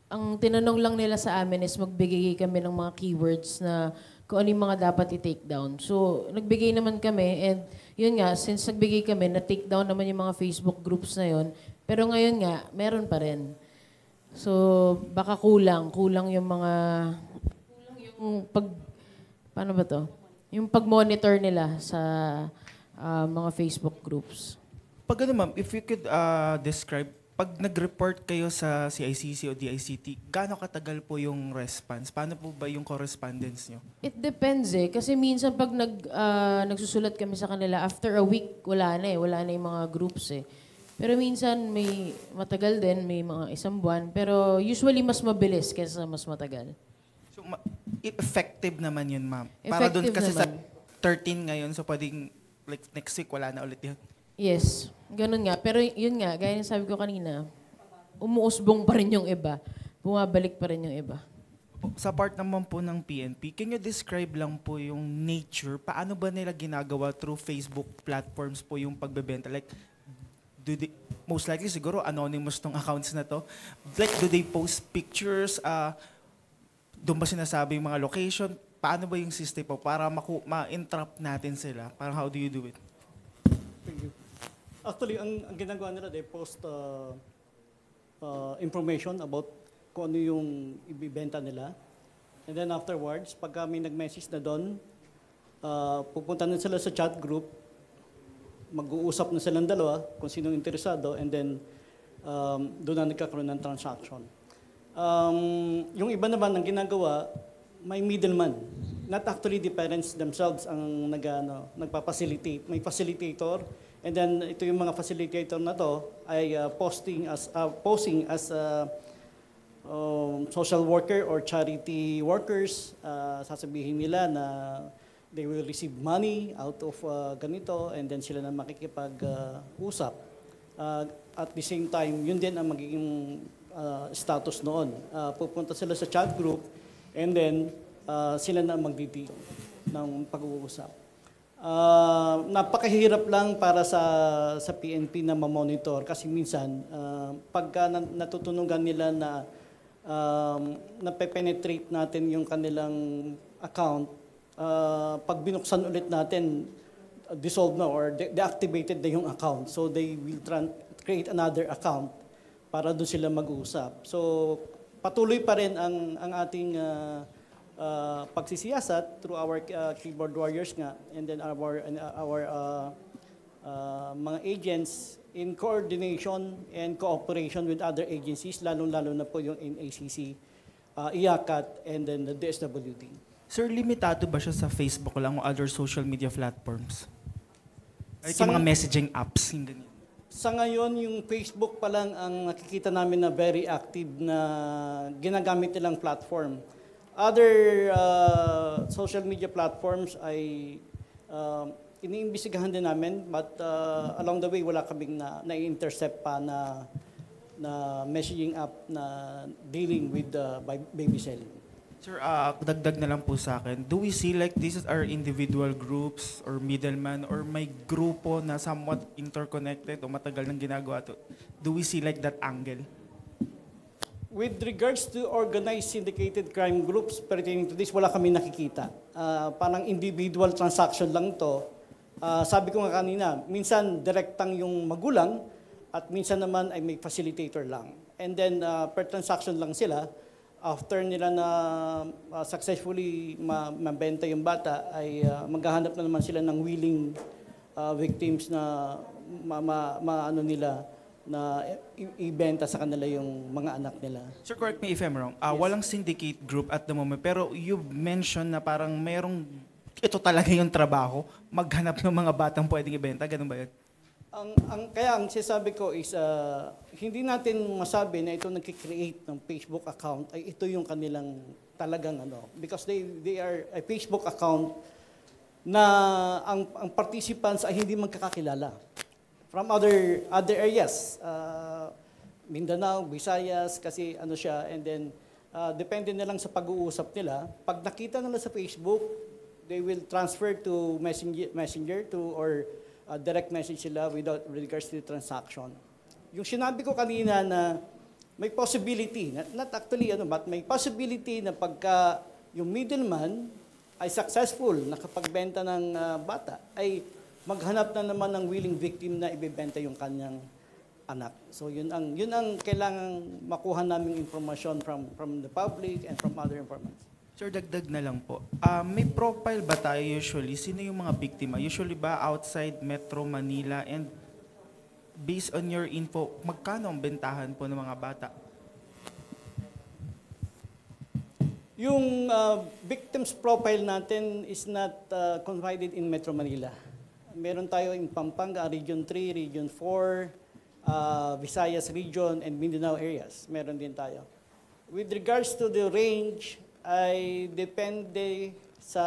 ang tinanong lang nila sa amin is magbigay kami ng mga keywords na kung ano yung mga dapat i-take down. So, nagbigay naman kami and yun nga, since nagbigay kami, na-take down naman yung mga Facebook groups na yun. Pero ngayon nga, meron pa rin. So, baka kulang yung mga, paano ba to? Yung pag-monitor nila sa mga Facebook groups. Pag ano ma'am, if you could describe, pag nag-report kayo sa CICC o DICT, gaano katagal po yung response? Paano po ba yung correspondence nyo? It depends kasi minsan pag nagsusulat kami sa kanila, after a week, wala na yung mga groups Pero minsan may matagal din, may mga isang buwan. Pero usually mas mabilis kaysa mas matagal. So, effective naman yun, ma'am? Para doon kasi naman. Sa 13 ngayon, so pwedeng like next week wala na ulit yun? Yes, ganun nga. Pero yun nga, gaya ng sabi ko kanina, umuusbong pa rin yung iba. Bumabalik pa rin yung iba. Sa part naman po ng PNP, can you describe lang po yung nature? Paano ba nila ginagawa through Facebook platforms po yung pagbebenta? Like, most likely siguro anonymous tong accounts na to. Like, do they post pictures? Doon ba sinasabi yung mga location? paano ba yung system po para ma-entrap natin sila? Parang how do you do it? Actually, ang ginagawa nila, they post information about kung ano yung ibibenta nila. And then afterwards, pag may nag-message na doon, pupunta na sila sa chat group, mag-uusap na silang dalawa kung sinong interesado, and then doon na nagkakaroon ng transaction. Yung iba naman ang ginagawa, may middleman. Not actually the parents themselves ang nagpa-facilitate. May facilitator, and then ito yung mga facilitator na to ay posing as social worker or charity workers. Sasabihin nila na they will receive money out of ganito, and then sila na makikipag-usap. At the same time, yun din ang magiging status noon. Pupunta sila sa chat group, and then sila na magdidil ng pag-uusap. Napakahirap lang para sa PNP na ma-monitor kasi minsan pagka natutunugan nila na nape-penetrate natin yung kanilang account, pag binuksan ulit natin, dissolve na or deactivated na yung account. So they will create another account para doon sila mag-usap. So patuloy pa rin ang ating pagsisiyasat through our keyboard warriors nga, and then our mga agents in coordination and cooperation with other agencies, lalong-lalo na po yung NACC, IACAT, and then the DSWD. Sir, limitado ba siya sa Facebook lang o other social media platforms? Like yung mga messaging apps, hindi niya. Sa ngayon, yung Facebook pa lang ang nakikita namin na very active na ginagamit nilang platform. Other social media platforms ay iniimbestigahan din namin, but along the way, wala kaming na-intercept pa na messaging app na dealing with baby selling. Sir, dagdag na lang po sa akin. Do we see like these are individual groups or middleman or may grupo na somewhat interconnected o matagal nang ginagawa to? Do we see like that angle? With regards to organized syndicated crime groups pertaining to this, wala kami nakikita. Parang individual transaction lang to. Sabi ko nga kanina, minsan direktang yung magulang at minsan naman ay may facilitator lang. And then per transaction lang sila. After nila na successfully mabenta yung bata, ay maghahanap na naman sila ng willing victims na maano nila na ibenta sa kanila yung mga anak nila. Sir, correct me if I'm wrong. Walang syndicate group at the moment, pero you mentioned na parang merong, ito talaga yung trabaho, maghanap ng mga batang pwedeng ibenta. Ganun ba yun? Kaya ang sinasabi ko is, hindi natin masabi na ito nagkikreate ng Facebook account, ay ito yung kanilang talagang because they are a Facebook account na ang participants ay hindi magkakakilala. From other areas, Mindanao, Visayas, kasi siya, and then depende na lang sa pag-uusap nila. Pag nakita nila sa Facebook, they will transfer to messenger or direct message sila with regards to the transaction. Yung sinabi ko kanina na may possibility, not actually but may possibility na pagka yung middleman ay successful, nakapagbenta ng bata, ay maghanap na naman ng willing victim na ibebenta yung kanyang anak. So yun ang kailangang makuha naming information from the public and from other informants. Sir, dagdag na lang po. May profile ba tayo usually? Sino yung mga biktima? Usually ba outside Metro Manila? And based on your info, magkano ang bentahan po ng mga bata? Yung victims profile natin is not confided in Metro Manila. Meron tayo in Pampanga, Region 3, Region 4, Visayas Region, and Mindanao areas. Meron din tayo. With regards to the range, ay depende sa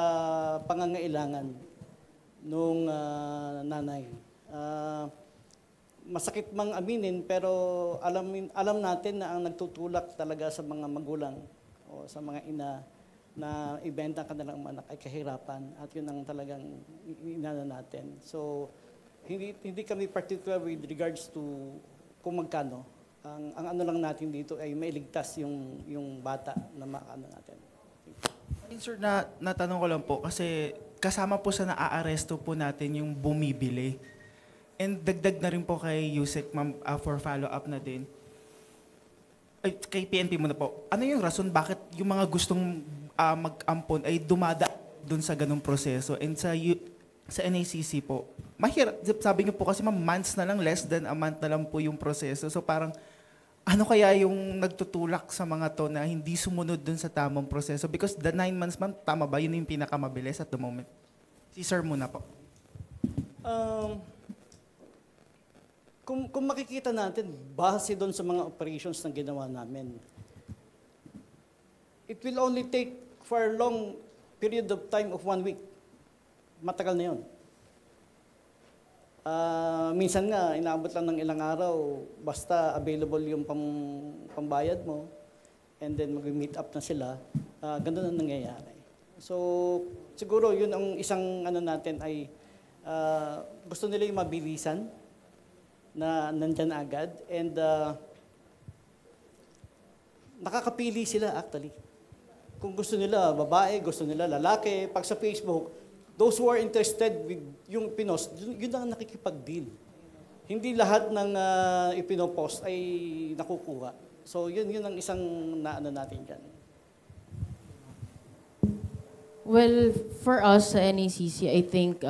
pangangailangan nung nanay. Masakit mang aminin, pero alam natin na ang nagtutulak talaga sa mga magulang o sa mga ina na ibenta ka na lang anak ay kahirapan, at yun ang talagang inana natin. So hindi kami particular with regards to kung magkano. Ang ano lang natin dito ay mailigtas yung bata na maano natin. Sir, natanong ko lang po kasi kasama po sa naaaresto po natin yung bumibili. And dagdag na rin po kay Yusek, ma'am, for follow-up na din. Ay, kay PNP muna po. Ano yung rason bakit yung mga gustong mag-ampon ay dumada dun sa ganung proseso? And sa NACC po, mahirap. Sabi niyo po kasi ma'am, months na lang, less than a month na lang po yung proseso. So parang, ano kaya yung nagtutulak sa mga to na hindi sumunod dun sa tamang proseso? Because the 9 months, ma'am, tama ba? Yun yung pinakamabilis at the moment. Si Sir muna po. Kung makikita natin, base doon sa mga operations na ginawa namin, it will only take for a long period of time of 1 week. Matagal na yun. Minsan nga, inaabot lang ng ilang araw, basta available yung pambayad mo, and then mag-meet up na sila, ganun ang nangyayari. So, siguro yun ang isang natin ay gusto nila yung mabilisan, na nandyan agad, and nakakapili sila actually. Kung gusto nila babae, gusto nila lalaki, pag sa Facebook, those who are interested with yung pinost, yun ang nakikipag-deal. Hindi lahat ng ipinopost ay nakukuha. So yun ang isang natin dyan. Well, for us sa NACC, I think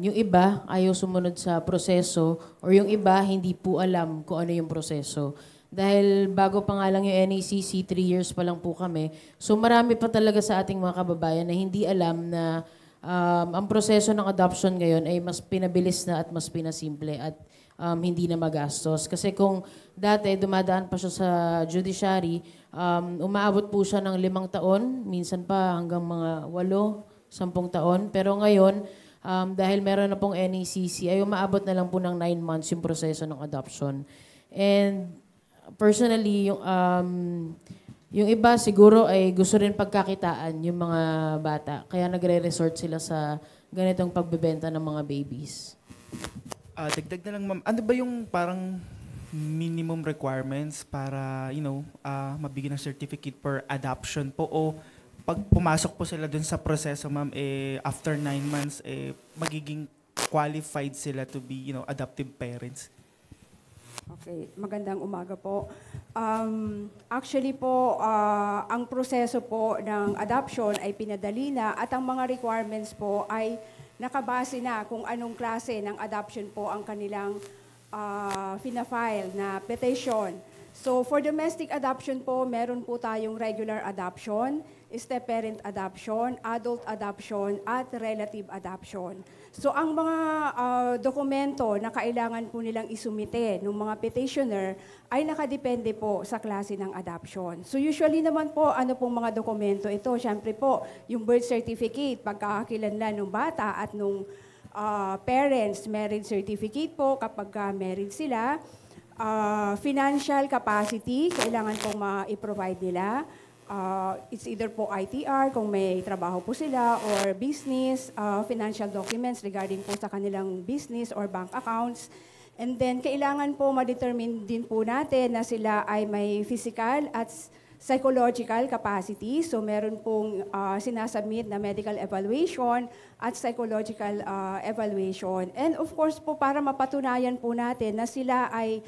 yung iba ayaw sumunod sa proseso or yung iba hindi po alam kung ano yung proseso. Dahil bago pa nga lang yung NACC, 3 years pa lang po kami. So marami pa talaga sa ating mga kababayan na hindi alam na ang proseso ng adoption ngayon ay mas pinabilis na at mas pinasimple at hindi na magastos. Kasi kung dati dumadaan pa siya sa judiciary, umaabot po siya ng 5 taon, minsan pa hanggang mga 8, 10 taon. Pero ngayon, dahil meron na pong NACC, ay umaabot na lang po ng 9 months yung proseso ng adoption. And personally, yung iba siguro ay gusto rin pagkakitaan yung mga bata. Kaya nagre-resort sila sa ganitong pagbebenta ng mga babies. Dagdag na lang, ma'am. Ano ba yung parang minimum requirements para, mabigyan ng certificate for adoption po? O pag pumasok po sila dun sa proseso, ma'am, after 9 months, magiging qualified sila to be, adoptive parents? Okay, magandang umaga po. Actually po, ang proseso po ng adoption ay pinadali na at ang mga requirements po ay nakabase na kung anong klase ng adoption po ang kanilang fina-file na petition. So for domestic adoption po, meron po tayong regular adoption, step-parent adoption, adult adoption, at relative adoption. So ang mga dokumento na kailangan po nilang isumite ng mga petitioner ay nakadepende po sa klase ng adoption. So usually naman po, ano pong mga dokumento ito? Siyempre po, yung birth certificate, pagkakakilanlan ng bata at nung parents, marriage certificate po kapag married sila, financial capacity, kailangan pong ma-provide nila. It's either po ITR, kung may trabaho po sila, or business, financial documents regarding po sa kanilang business or bank accounts. And then, kailangan po ma-determine din po natin na sila ay may physical at psychological capacity. So, meron pong sinasubmit na medical evaluation at psychological evaluation. And of course po, para mapatunayan po natin na sila ay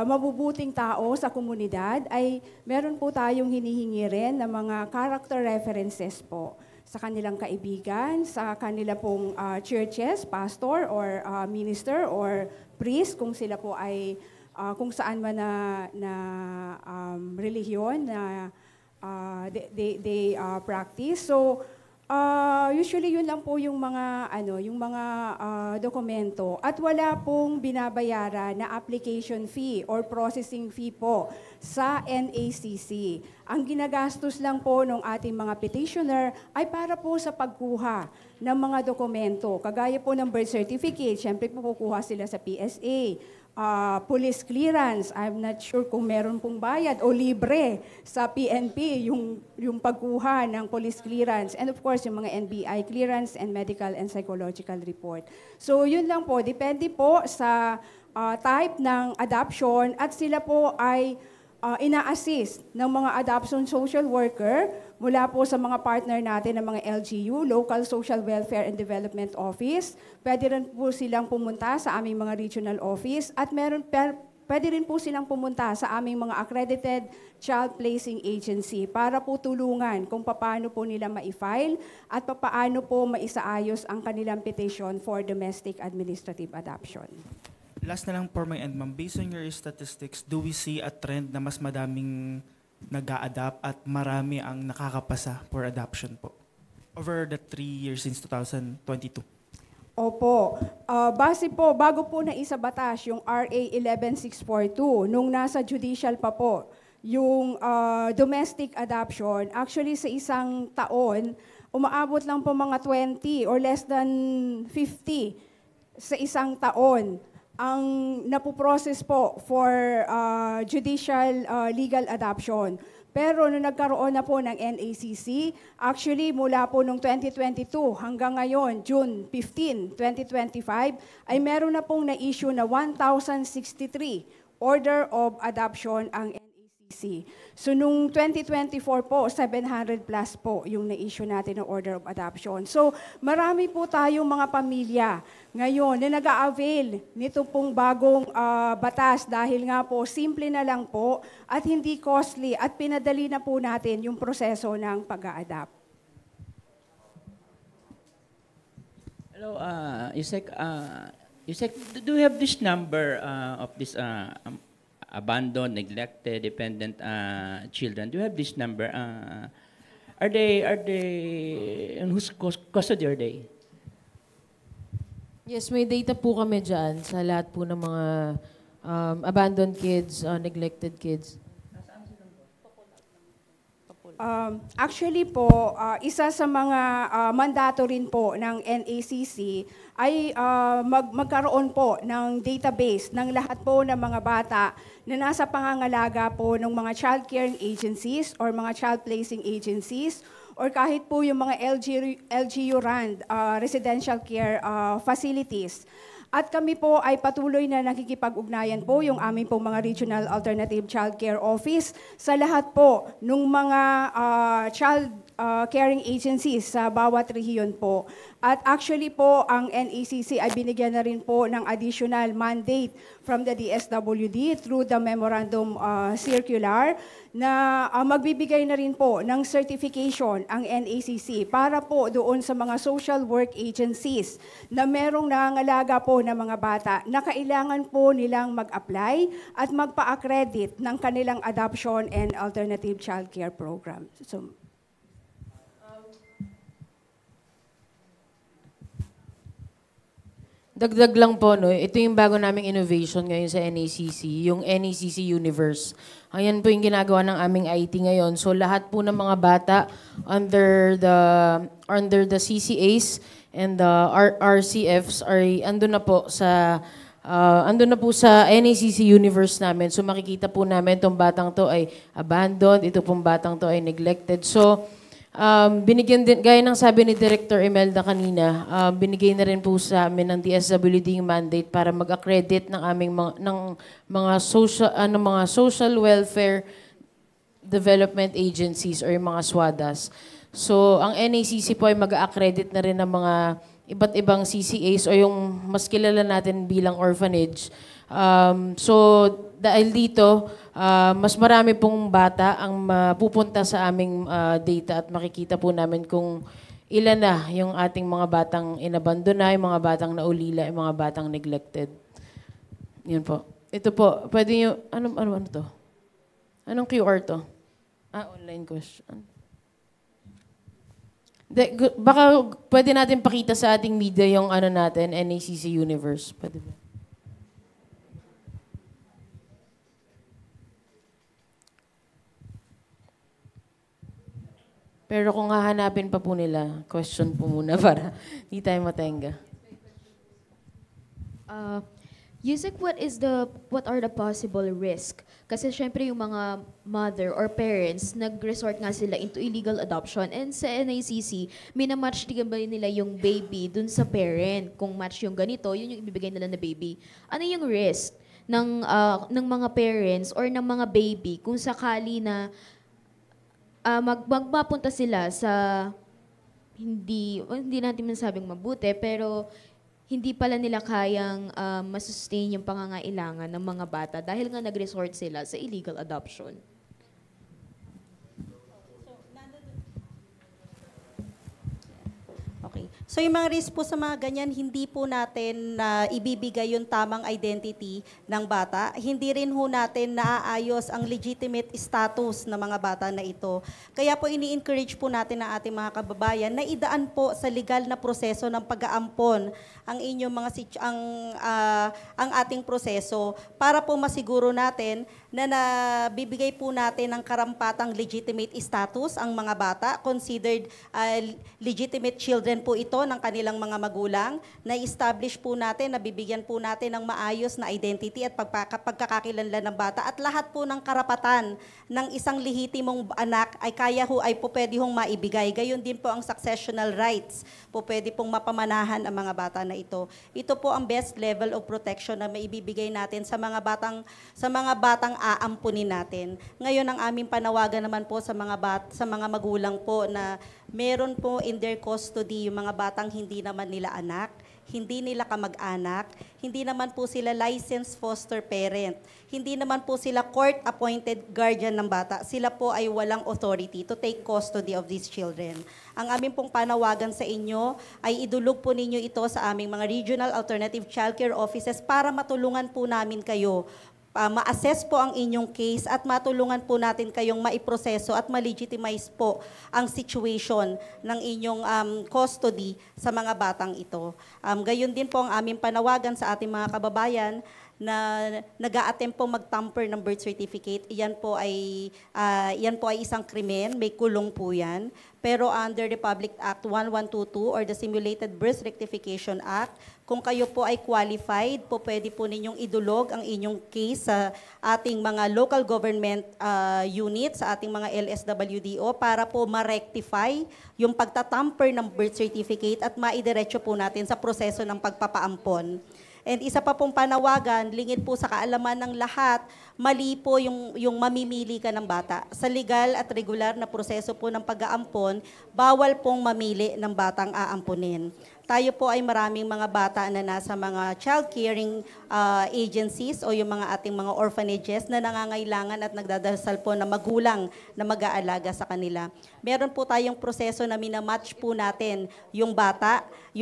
mabubuting tao sa komunidad, ay meron po tayong hinihingi rin ng mga character references po sa kanilang kaibigan, sa kanila pong churches, pastor or minister or priest, kung sila po ay kung saan man na relihiyon na they practice. So usually yun lang po yung mga dokumento at wala pong binabayaran na application fee or processing fee po sa NACC. Ang ginagastos lang po ng ating mga petitioner ay para po sa pagkuha ng mga dokumento. Kagaya po ng birth certificate, syempre po kukuha sila sa PSA. Police clearance, I'm not sure kung meron pong bayad o libre sa PNP yung pagkuha ng police clearance. And of course, yung mga NBI clearance and medical and psychological report. So yun lang po, depende po sa type ng adoption at sila po ay ina-assist ng mga adoption social worker mula po sa mga partner natin ng mga LGU, Local Social Welfare and Development Office. Pwede rin po silang pumunta sa aming mga regional office at pwede rin po silang pumunta sa aming mga accredited child placing agency para po tulungan kung paano po nila ma-file at paano po maisaayos ang kanilang petition for domestic administrative adoption. Last na lang for my end, ma'am. Based on your statistics, do we see a trend na mas madaming nag-a-adapt at marami ang nakakapasa for adoption po over the 3 years since 2022? Opo. Base po, bago po na isa batas yung RA 11642, nung nasa judicial pa po, yung domestic adoption, actually sa isang taon, umaabot lang po mga 20 or less than 50 sa isang taon ang napoprocess po for judicial legal adoption. Pero nung nagkaroon na po ng NACC, actually mula po nung 2022 hanggang ngayon, June 15, 2025, ay meron na pong na-issue na 1,063 order of adoption ang NACC. So nung 2024 po, 700 plus po yung na-issue natin ng order of adoption. So marami po tayong mga pamilya ngayon na nag-a-avail nito pong bagong batas dahil nga po simple na lang po at hindi costly at pinadali na po natin yung proseso ng pag-a-adapt. Hello, Yusek, do you have this number of this abandoned, neglected, dependent children? Do you have this number? Are they, and whose custody are they? Yes, may data po kami dyan sa lahat po ng mga abandoned kids, neglected kids. Actually po, isa sa mga mandato rin po ng NACC ay magkaroon po ng database ng lahat po ng mga bata na nasa pangangalaga po ng mga child caring agencies or mga child placing agencies or kahit po yung mga LGU-RAND, residential care facilities. At kami po ay patuloy na nakikipag-ugnayan po yung aming po mga Regional Alternative Child Care Office sa lahat po ng mga child caring agencies sa bawat rehiyon po. At actually po, ang NACC ay binigyan na rin po ng additional mandate from the DSWD through the memorandum circular na magbibigay na rin po ng certification ang NACC para po doon sa mga social work agencies na merong nangangalaga po ng mga bata na kailangan po nilang mag-apply at magpa-accredit ng kanilang adoption and alternative child care program. So, dagdag lang po, no, ito yung bago naming innovation ngayon sa NACC, yung NACC Universe. Ayan po yung ginagawa ng aming IT ngayon. So lahat po ng mga bata under the CCAs and the RCFs ay andun na po sa NACC Universe namin. So makikita po namin itong batang to ay abandoned, ito pong batang to ay neglected. So binigyan din, gaya ng sabi ni Director Imelda kanina, binigay na rin po sa amin ng DSWD yung mandate para mag-accredit ng aming mga social welfare development agencies or yung mga SWADAs. So, ang NACC po ay mag-accredit na rin ng mga iba't ibang CCAs o yung mas kilala natin bilang orphanage. So, dahil dito, mas marami pong bata ang pupunta sa aming data at makikita po namin kung ilan na yung ating mga batang inabandona, yung mga batang naulila, yung mga batang neglected. Yun po. Ito po, pwede nyo, ano to? Anong QR to? Online question. Baka pwede natin pakita sa ating media yung ano natin, NACC Universe. Pwede ba? Pero kung hahanapin pa po nila, question po muna para di tayo matenga. Yusek, what are the possible risk? Kasi syempre yung mga mother or parents, nag-resort nga sila into illegal adoption. And sa NACC, minamatch ba nila yung baby dun sa parent. Kung match yung ganito, yun yung ibibigay nila na baby. Ano yung risk ng mga parents or ng mga baby kung sakali na magpapunta sila sa hindi natin masabing mabuti, pero hindi pala nila kayang masustain yung pangangailangan ng mga bata dahil nga nag-resort sila sa illegal adoption. Okay. So yung mga risk po sa mga ganyan, hindi po natin ibibigay yung tamang identity ng bata. Hindi rin ho natin naaayos ang legitimate status ng mga bata na ito. Kaya po ini-encourage po natin ang ating mga kababayan na idaan po sa legal na proseso ng pag-aampon ang inyong mga ang ating proseso para po masiguro natin na nabibigay po natin ng karampatang legitimate status ang mga bata, considered legitimate children po ito ng kanilang mga magulang, na-establish po natin, nabibigyan po natin ng maayos na identity at pagkakakilanlan ng bata, at lahat po ng karapatan ng isang lehitimong anak ay po pwede hong maibigay. Gayon din po ang successional rights po pwede pong mapamanahan ang mga bata na ito. Ito po ang best level of protection na maibibigay natin sa mga batang aampunin natin. Ngayon ang aming panawagan naman po sa mga magulang po na meron po in their custody yung mga batang hindi naman nila anak, hindi nila kamag-anak, hindi naman po sila licensed foster parent, hindi naman po sila court-appointed guardian ng bata. Sila po ay walang authority to take custody of these children. Ang aming pong panawagan sa inyo ay idulog po ninyo ito sa aming mga regional alternative childcare offices para matulungan po namin kayo ma-assess po ang inyong case at matulungan po natin kayong maiproseso at ma-legitimize po ang situation ng inyong custody sa mga batang ito. Gayon din po ang aming panawagan sa ating mga kababayan na nag-a-attempt po mag-tamper ng birth certificate. Yan po ay isang krimen, may kulong po yan. Pero under Republic Act 1122 or the Simulated Birth Rectification Act, kung kayo po ay qualified, po pwede po ninyong idulog ang inyong case sa ating mga local government units, sa ating mga LSWDO para po ma-rectify yung pagtatamper ng birth certificate at maidiretso po natin sa proseso ng pagpapaampon. And isa pa pong panawagan, lingid po sa kaalaman ng lahat, mali po yung mamimili ka ng bata. Sa legal at regular na proseso po ng pag-aampon, bawal pong mamili ng batang aampunin. Tayo po ay maraming mga bata na nasa mga child caring agencies o yung mga ating mga orphanages na nangangailangan at nagdadasal po na magulang na mag-aalaga sa kanila. Meron po tayong proseso na minamatch po natin yung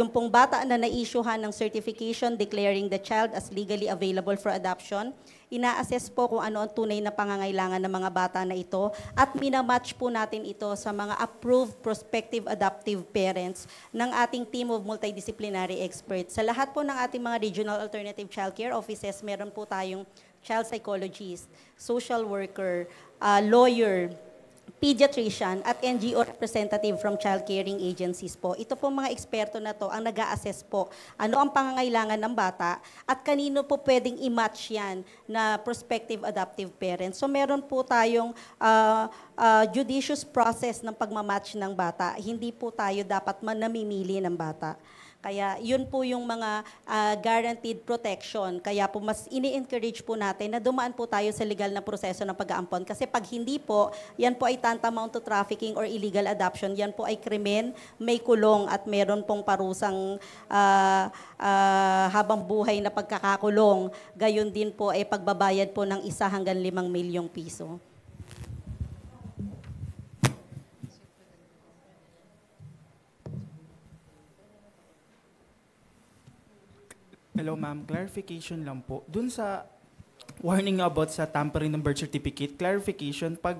pong bata na na-issuehan ng certification declaring the child as legally available for adoption. Ina-assess po kung ano ang tunay na pangangailangan ng mga bata na ito at minamatch po natin ito sa mga approved prospective adoptive parents ng ating team of multidisciplinary experts. Sa lahat po ng ating mga regional alternative childcare offices, meron po tayong child psychologist, social worker, lawyer, pediatrician at NGO representative from child caring agencies po. Ito po mga eksperto na to ang nag-a-assess po ano ang pangangailangan ng bata at kanino po pwedeng i-match yan na prospective adoptive parents. So meron po tayong judicious process ng pagmamatch ng bata. Hindi po tayo dapat namimili ng bata. Kaya yun po yung mga guaranteed protection. Kaya po mas ini-encourage po natin na dumaan po tayo sa legal na proseso ng pag-aampon. Kasi pag hindi po, yan po ay tantamount to trafficking or illegal adoption. Yan po ay krimen, may kulong at meron pong parusang habang buhay na pagkakakulong. Gayon din po ay pagbabayad po ng 1 hanggang 5 milyong piso. Hello ma'am, clarification lang po. Dun sa warning about sa tampering ng birth certificate, clarification, pag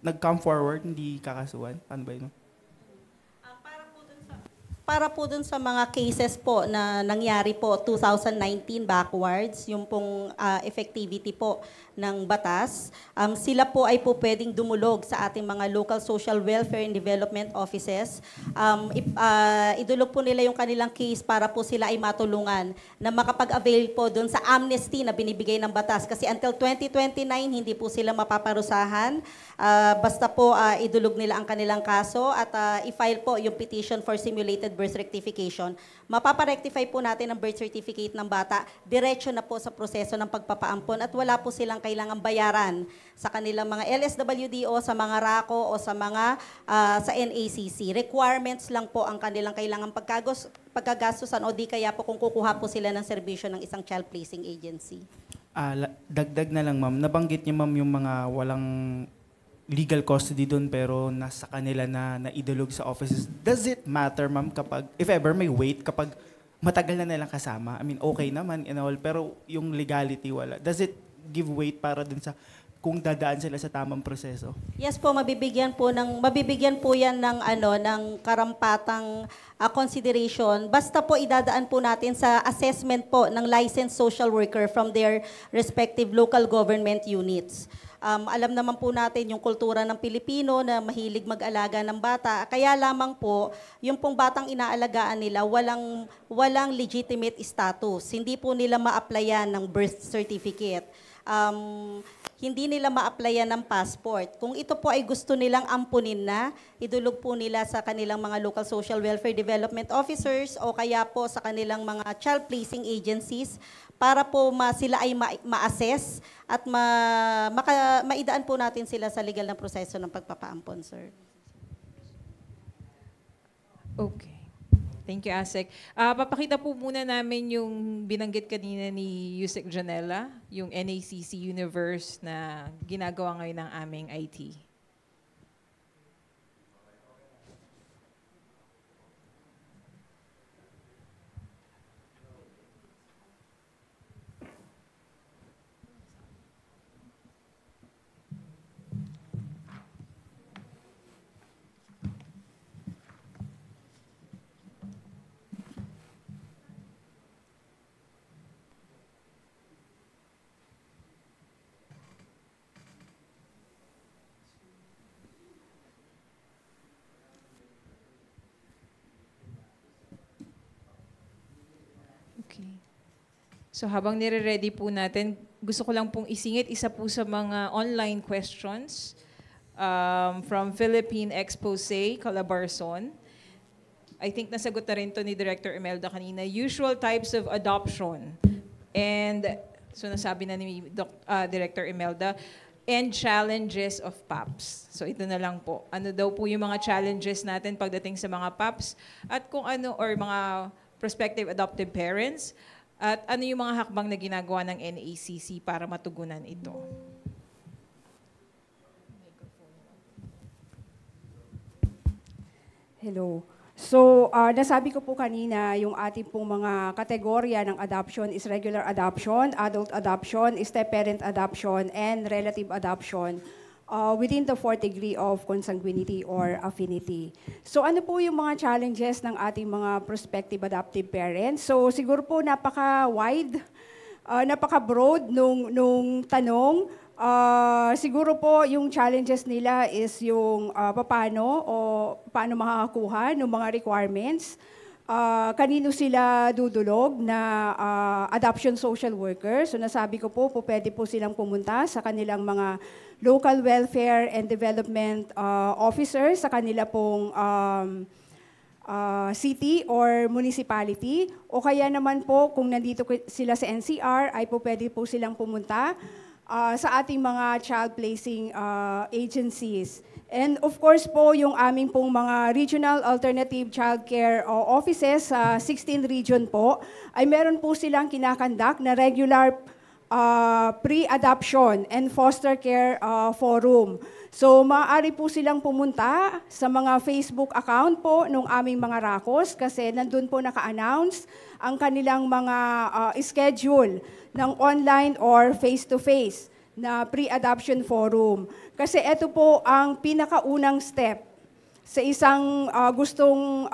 nag-come forward, hindi kakasuhan? Paano ba yun? Para po dun sa mga cases po na nangyari po 2019 backwards, yung pong effectivity po ng batas, sila po ay po pwedeng dumulog sa ating mga local social welfare and development offices. Idulog po nila yung kanilang case para po sila ay matulungan na makapag-avail po doon sa amnesty na binibigay ng batas. Kasi until 2029, hindi po sila mapaparusahan. Basta po idulog nila ang kanilang kaso at i-file po yung petition for simulated birth rectification. Mapaparectify po natin ang birth certificate ng bata. Diretso na po sa proseso ng pagpapaampon at wala po silang kailangang bayaran sa kanilang mga LSWD o sa mga RACO o sa mga sa NACC. Requirements lang po ang kanilang kailangang pagkagastusan o di kaya po kung kukuha po sila ng serbisyo ng isang child placing agency. Dagdag na lang, ma'am. Nabanggit niyo, ma'am, yung mga walang legal custody doon pero nasa kanila na naidulog sa offices. Does it matter, ma'am, kapag, if ever may wait, kapag matagal na nilang kasama? I mean, okay naman and all, pero yung legality wala. Does it give weight para dun sa kung dadaan sila sa tamang proseso? Yes po, mabibigyan po yan ng ng karampatang consideration. Basta po idadaan po natin sa assessment po ng licensed social worker from their respective local government units. Alam naman po natin yung kultura ng Pilipino na mahilig mag-alaga ng bata. Kaya lamang po, yung pong batang inaalagaan nila, walang legitimate status. Hindi po nila ma-applyan ng birth certificate. Hindi nila ma-applyan ng passport. Kung ito po ay gusto nilang ampunin na, idulog po nila sa kanilang mga local social welfare development officers o kaya po sa kanilang mga child placing agencies para po sila ay ma-assess at maidaan po natin sila sa legal na proseso ng pagpapaampon, sir. Okay. Thank you, Asek. Papakita po muna namin yung binanggit kanina ni Yusek Janela, yung NACC Universe na ginagawa ngayon ng aming IT. So habang nire-ready po natin, gusto ko lang pong isingit isa po sa mga online questions from Philippine Expose, Calabarzon. I think nasagot na rin to ni Director Imelda kanina. Usual types of adoption. And so nasabi na ni Director Imelda, and challenges of PAPS. So ito na lang po. Ano daw po yung mga challenges natin pagdating sa mga PAPS at kung ano, or mga prospective adoptive parents, at ano yung mga hakbang na ginagawa ng NACC para matugunan ito? Hello. So, nasabi ko po kanina, yung ating pong mga kategorya ng adoption is regular adoption, adult adoption, step-parent adoption, and relative adoption within the 4th degree of consanguinity or affinity. So ano po yung mga challenges ng ating mga prospective adoptive parents? So siguro po napaka-wide, napaka-broad nung tanong. Siguro po yung challenges nila is yung paano makakakuha ng mga requirements, kanino sila dudulog na adoption social worker. So nasabi ko po, pwede po silang pumunta sa kanilang mga local welfare and development officers sa kanila pong city or municipality. O kaya naman po, kung nandito sila sa NCR, ay po pwede po silang pumunta sa ating mga child placing agencies. And of course po, yung aming pong mga regional alternative child care offices sa 16 region po, ay meron po silang kinakandak na regular pre-adoption and foster care forum. So maaari po silang pumunta sa mga Facebook account po ng aming mga RACOS kasi nandun po naka-announce ang kanilang mga schedule ng online or face-to-face na pre-adoption forum. Kasi ito po ang pinakaunang step sa isang gustong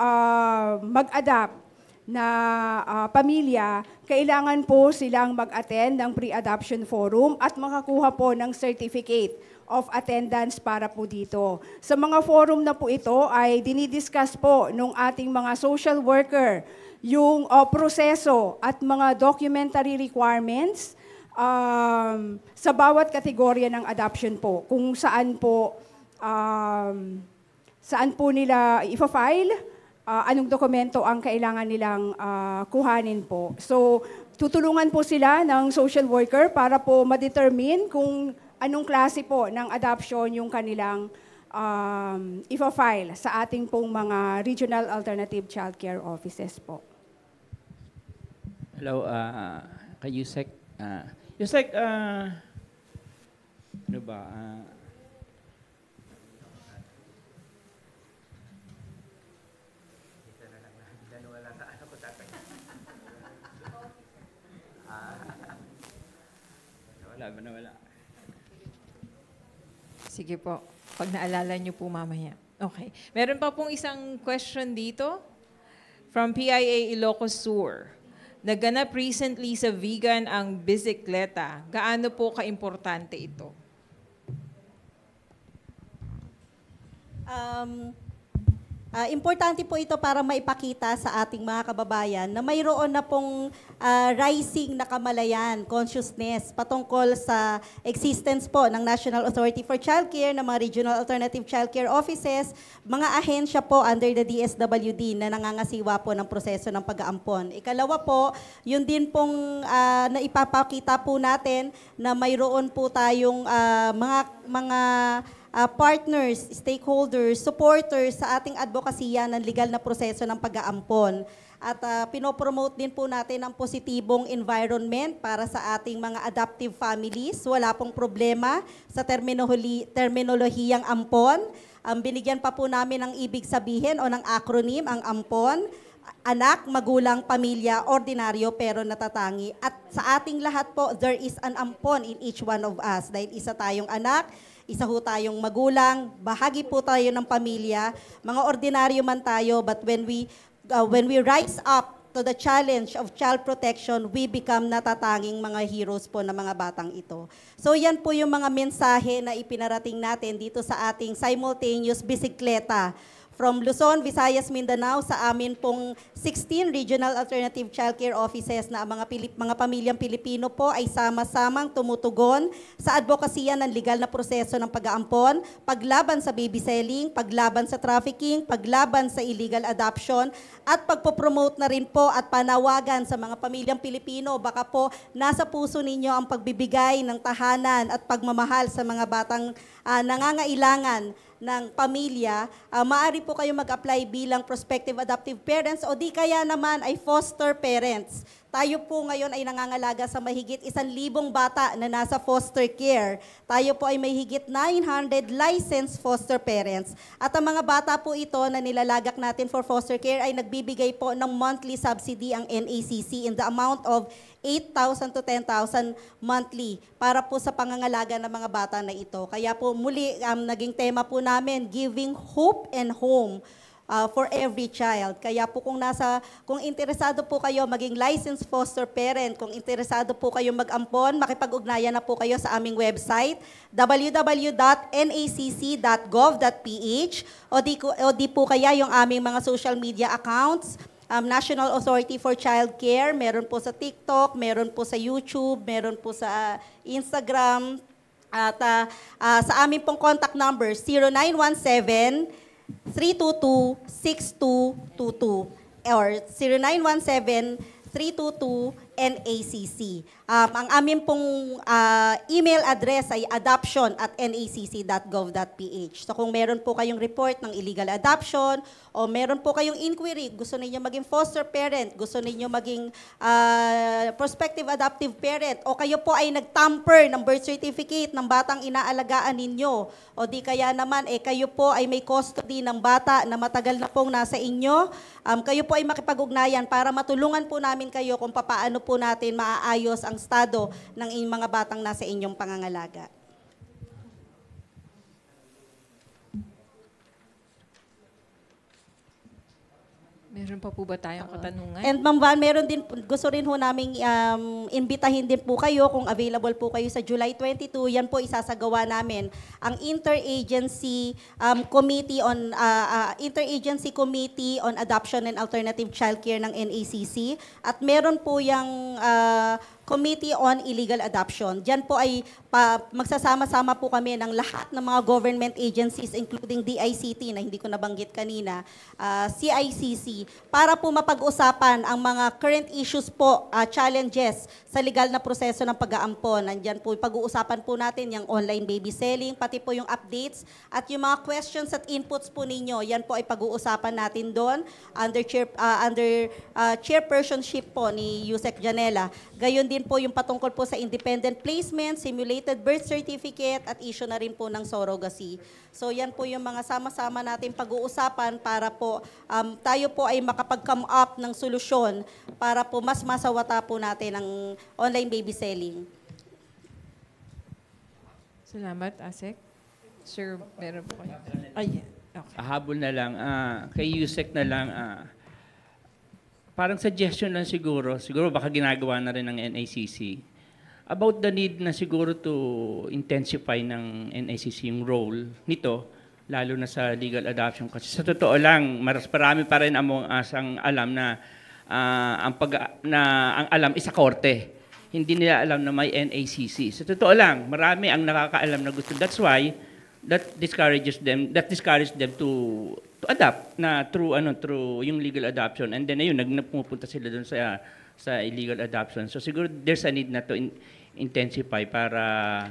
mag-adapt na pamilya, kailangan po silang mag-attend ng pre-adoption forum at makakuha po ng certificate of attendance para po dito. Sa mga forum na po ito ay dinidiscuss po nung ating mga social worker yung proseso at mga documentary requirements sa bawat kategorya ng adoption po. Kung saan po nila ipa-file, anong dokumento ang kailangan nilang kuhanin po. So, tutulungan po sila ng social worker para po ma-determine kung anong klase po ng adoption yung kanilang ipa-file sa ating pong mga regional alternative childcare offices po. Hello, kay Yusek. Yusek, ano ba? Wala. Sige po, pag naalala niyo po mamaya. Okay. Meron pa pong isang question dito from PIA Ilocos Sur. Naganap recently sa vegan ang bisikleta. Gaano po kaimportante ito? Importante po ito para maipakita sa ating mga kababayan na mayroon na pong rising na kamalayan, consciousness patungkol sa existence po ng National Authority for Childcare, ng mga Regional Alternative Childcare Offices, mga ahensya po under the DSWD na nangangasiwa po ng proseso ng pag-aampon. Ikalawa po, yun din pong naipapakita po natin na mayroon po tayong mga partners, stakeholders, supporters sa ating advokasya ng legal na proseso ng pag-aampon. At pinopromote din po natin ang positibong environment para sa ating mga adoptive families. Wala pong problema sa terminolohiyang ampon. Binigyan pa po namin ng ibig sabihin o ng acronym ang ampon. Anak, magulang, pamilya, ordinaryo pero natatangi. At sa ating lahat po, there is an ampon in each one of us. Dahil isa tayong anak, isa ho tayong magulang, bahagi po tayo ng pamilya, mga ordinaryo man tayo, but when we rise up to the challenge of child protection, we become natatanging mga heroes po ng mga batang ito. So yan po yung mga mensahe na ipinarating natin dito sa ating simultaneous bisikleta from Luzon, Visayas, Mindanao sa amin pong 16 Regional Alternative Childcare Offices na ang mga pamilyang Pilipino po ay sama-samang tumutugon sa advokasya ng legal na proseso ng pag-aampon, paglaban sa baby selling, paglaban sa trafficking, paglaban sa illegal adoption, at pagpopromote na rin po at panawagan sa mga pamilyang Pilipino, baka po nasa puso ninyo ang pagbibigay ng tahanan at pagmamahal sa mga batang nangangailangan ng pamilya, maaari po kayo mag-apply bilang prospective adoptive parents o di kaya naman ay foster parents. Tayo po ngayon ay nangangalaga sa mahigit 1,000 bata na nasa foster care. Tayo po ay may higit 900 licensed foster parents. At ang mga bata po ito na nilalagak natin for foster care ay nagbibigay po ng monthly subsidy ang NACC in the amount of 8,000 to 10,000 monthly para po sa pangangalaga ng mga bata na ito. Kaya po muli, naging tema po namin, giving hope and home for every child. Kaya po kung interesado po kayo maging licensed foster parent, kung interesado po kayo mag-ampon, makipag-ugnayan na po kayo sa aming website, www.nacc.gov.ph o di po kaya yung aming mga social media accounts, National Authority for Childcare, meron po sa TikTok, meron po sa YouTube, meron po sa Instagram, at sa aming pong contact number, 0917-322-6222 or 0917-322-NACC. Ang aming pong email address ay adoption@nacc.gov.ph. So kung meron po kayong report ng illegal adoption o meron po kayong inquiry, gusto ninyo maging foster parent, gusto ninyo maging prospective adoptive parent, o kayo po ay nagtamper ng birth certificate ng batang inaalagaan ninyo, o di kaya naman kayo po ay may custody ng bata na matagal na pong nasa inyo, kayo po ay makipag-ugnayan para matulungan po namin kayo kung paano po natin maaayos ang estado ng mga batang nasa inyong pangangalaga. Meron Meron pa po ba tayong katanungan? And Ma'am Van, gusto rin ho namin imbitahin din po kayo kung available po kayo sa July 22. Yan po isasagawa namin ang Interagency Committee on Adoption and Alternative Childcare ng NACC. At meron po yung Committee on Illegal Adoption. Diyan po ay magsasama-sama po kami ng lahat ng mga government agencies including DICT na hindi ko nabanggit kanina, CICC, para po mapag-usapan ang mga current issues po, challenges sa legal na proseso ng pag-aampon. Nandiyan po, pag-uusapan po natin yung online baby selling, pati po yung updates at yung mga questions at inputs po ninyo. Yan po ay pag-uusapan natin doon under chairpersonship po ni Yusek Janela. Gayon din po yung patungkol po sa independent placement, simulated birth certificate at issue na rin po ng surrogacy. So yan po yung mga sama-sama natin pag-uusapan para po tayo po ay makapag-come up ng solusyon para po mas masawata po natin ang online baby selling. Salamat, Asek. Sir, meron po kayo. Ay, okay. Habol na lang, kay Yusek na lang, parang suggestion lang siguro baka ginagawa na rin ng NACC, about the need na siguro to intensify ng NACC yung role nito, lalo na sa legal adoption. Kasi sa totoo lang, marami pa rin among ang alam na ang alam is sa korte. Hindi nila alam na may NACC. Sa totoo lang, marami ang nakakaalam na gusto. That's why that discourages them to adapt na through yung legal adoption, and then ayun nagpupunta sila doon sa illegal adoption. So siguro there's a need na to intensify para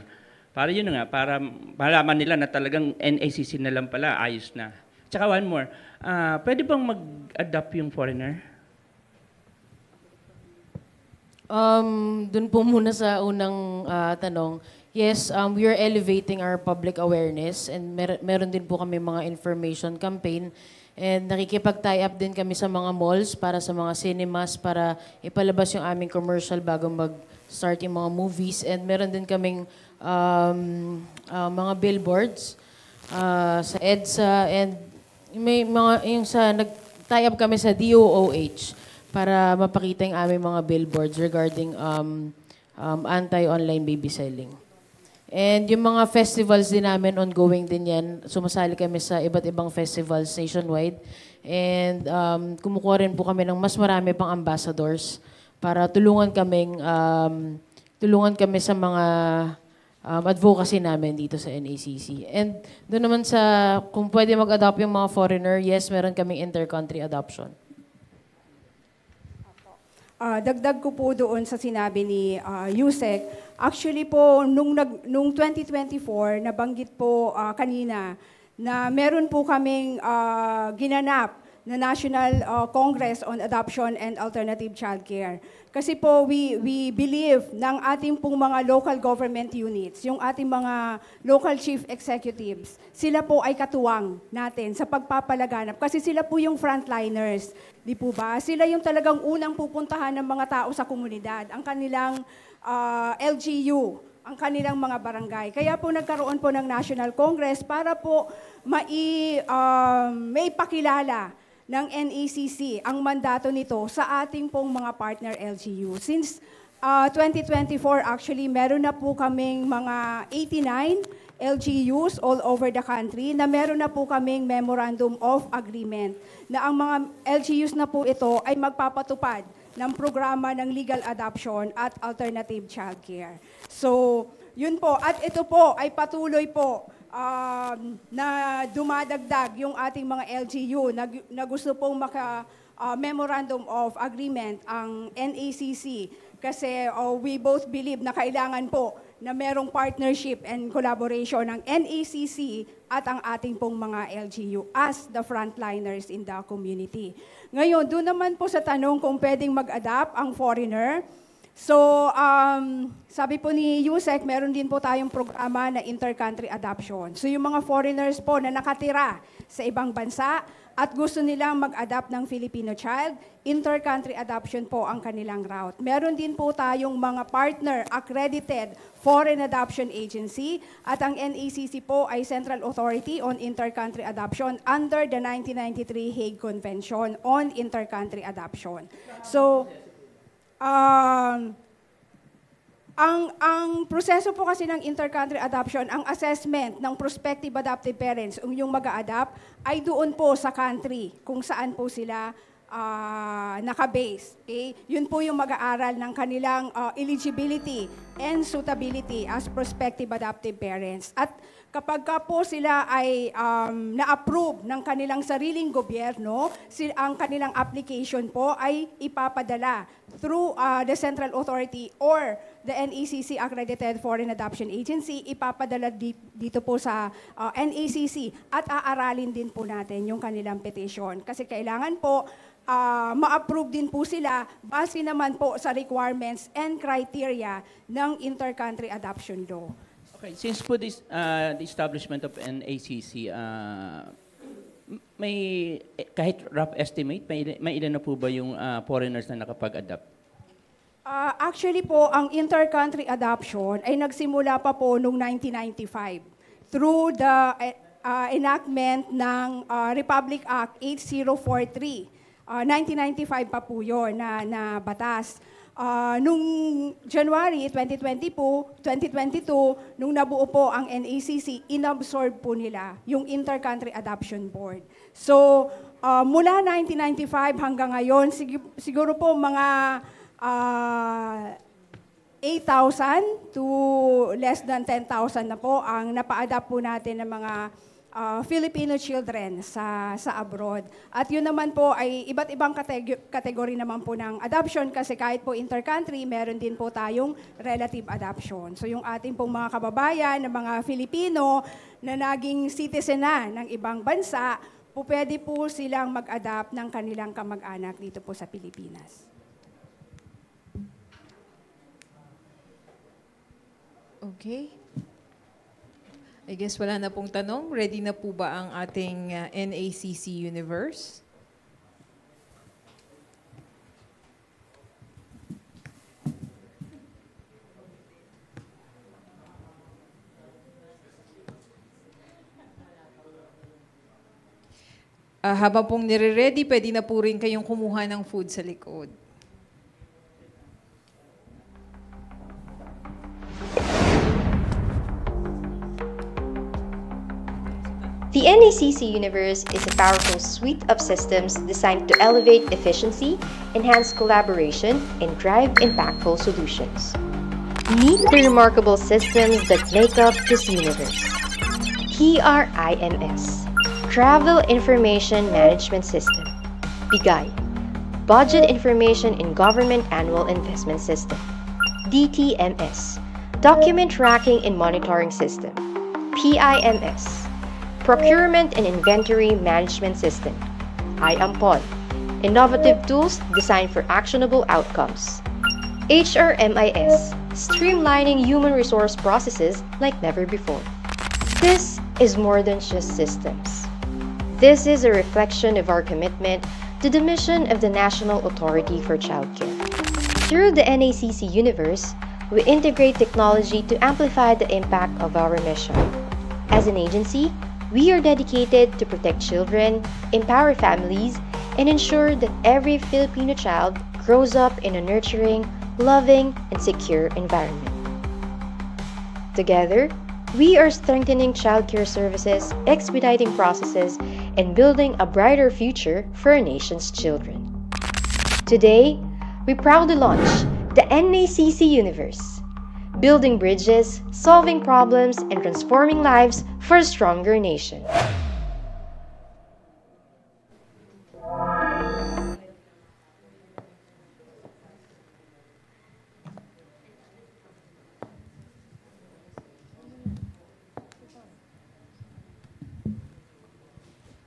yun nga, para malaman nila na talagang NACC na lang pala, ayos na. Tsaka one more, pwede bang mag-adopt yung foreigner? Doon po muna sa unang tanong. Yes, we are elevating our public awareness and meron din po kami mga information campaign and nakikipag-tie up din kami sa mga malls para sa mga cinemas para ipalabas yung aming commercial bago mag-start yung mga movies, and meron din kaming mga billboards sa EDSA, and may mga yung sa nag-tie up kami sa DOOH para mapakita yung aming mga billboards regarding anti-online baby selling. And yung mga festivals din namin, ongoing din yan. Sumasali kami sa iba't ibang festivals nationwide. And kumukuha rin po kami ng mas marami pang ambassadors para tulungan kami sa mga advocacy namin dito sa NACC. And doon naman sa, kung pwede mag-adopt yung mga foreigner, yes, meron kaming inter-country adoption. Dagdag ko po doon sa sinabi ni Yusek. Actually po, nung 2024, nabanggit po kanina na meron po kaming ginanap na National Congress on Adoption and Alternative Childcare. Kasi po, we believe ng ating pong mga local government units, yung ating mga local chief executives, sila po ay katuwang natin sa pagpapalaganap. Kasi sila po yung frontliners, di po ba? Sila yung talagang unang pupuntahan ng mga tao sa komunidad, ang kanilang LGU, ang kanilang mga barangay. Kaya po nagkaroon po ng National Congress para po may pakilala ng NACC ang mandato nito sa ating pong mga partner LGU. Since 2024, actually, meron na po kaming mga 89 LGUs all over the country na meron na po kaming Memorandum of Agreement na ang mga LGUs na po ito ay magpapatupad ng programa ng legal adoption at alternative childcare. So, yun po. At ito po ay patuloy po na dumadagdag yung ating mga LGU na gusto pong Memorandum of Agreement ang NACC kasi we both believe na kailangan po na merong partnership and collaboration ng NACC at ang ating pong mga LGU as the frontliners in the community. Ngayon, doon naman po sa tanong kung pwedeng mag-adapt ang foreigner, So, sabi po ni Yusek, meron din po tayong programa na inter-country adoption. So, yung mga foreigners po na nakatira sa ibang bansa at gusto nilang mag-adopt ng Filipino child, inter-country adoption po ang kanilang route. Meron din po tayong mga partner accredited foreign adoption agency at ang NACC po ay Central Authority on Inter-Country Adoption under the 1993 Hague Convention on Inter-Country Adoption. So, ang proseso po kasi ng inter-country adoption, ang assessment ng prospective adoptive parents, yung mag-a-adopt, ay doon po sa country kung saan po sila naka-base. Okay? Yun po yung mag-aaral ng kanilang eligibility and suitability as prospective adoptive parents. At kapag ka po sila ay na-approve ng kanilang sariling gobyerno, ang kanilang application po ay ipapadala through the Central Authority or the NACC Accredited Foreign Adoption Agency, ipapadala dito po sa NACC at aaralin din po natin yung kanilang petition. Kasi kailangan po ma-approve din po sila base naman po sa requirements and criteria ng inter-country adoption law. Okay, since po this, the establishment of NACC, may kahit rough estimate, may ilan na po ba yung foreigners na nakapag-adopt? Actually po, ang inter-country adoption ay nagsimula pa po noong 1995 through the enactment ng Republic Act 8043. 1995 pa po yun na batas. Nung January 2022, nung nabuo po ang NACC, inabsorb po nila yung Inter-Country Adoption Board. So, mula 1995 hanggang ngayon, siguro po mga 8,000 to less than 10,000 na po ang napa-adapt po natin ng mga Filipino children sa abroad. At yun naman po ay iba't ibang kategory naman po ng adoption kasi kahit po inter-country, meron din po tayong relative adoption. So yung ating pong mga kababayan na mga Filipino na naging citizen na ng ibang bansa, po pwede po silang mag-adopt ng kanilang kamag-anak dito po sa Pilipinas. Okay. I guess wala na pong tanong. Ready na po ba ang ating NACC Universe? Habang pong nire-ready, pwede na po rin kayong kumuha ng food sa likod. The NACC Universe is a powerful suite of systems designed to elevate efficiency, enhance collaboration, and drive impactful solutions. Meet the remarkable systems that make up this universe. TRIMS, Travel Information Management System. BIGAY, Budget Information in Government Annual Investment System. DTMS, Document Tracking and Monitoring System. PIMS, Procurement and Inventory Management System. IAMPON, Innovative Tools Designed for Actionable Outcomes. HRMIS, Streamlining Human Resource Processes like never before. This is more than just systems. This is a reflection of our commitment to the mission of the National Authority for Childcare. Through the NACC Universe, we integrate technology to amplify the impact of our mission. As an agency, we are dedicated to protect children, empower families, and ensure that every Filipino child grows up in a nurturing, loving, and secure environment. Together, we are strengthening childcare services, expediting processes, and building a brighter future for our nation's children. Today, we proudly launch the NACC Universe, building bridges, solving problems, and transforming lives for a stronger nation.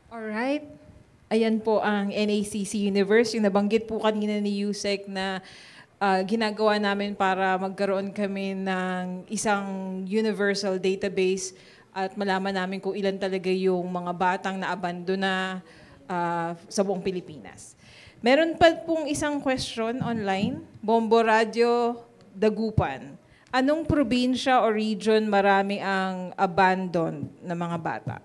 Alright. Ayan po ang NACC Universe. Yung nabanggit po kanina ni Yusek na ginagawa namin para magkaroon kami ng isang universal database at malaman namin kung ilan talaga yung mga batang naabandona sa buong Pilipinas. Meron pa pong isang question online. Bombo Radio Dagupan. Anong probinsya o region marami ang abandoned na mga bata?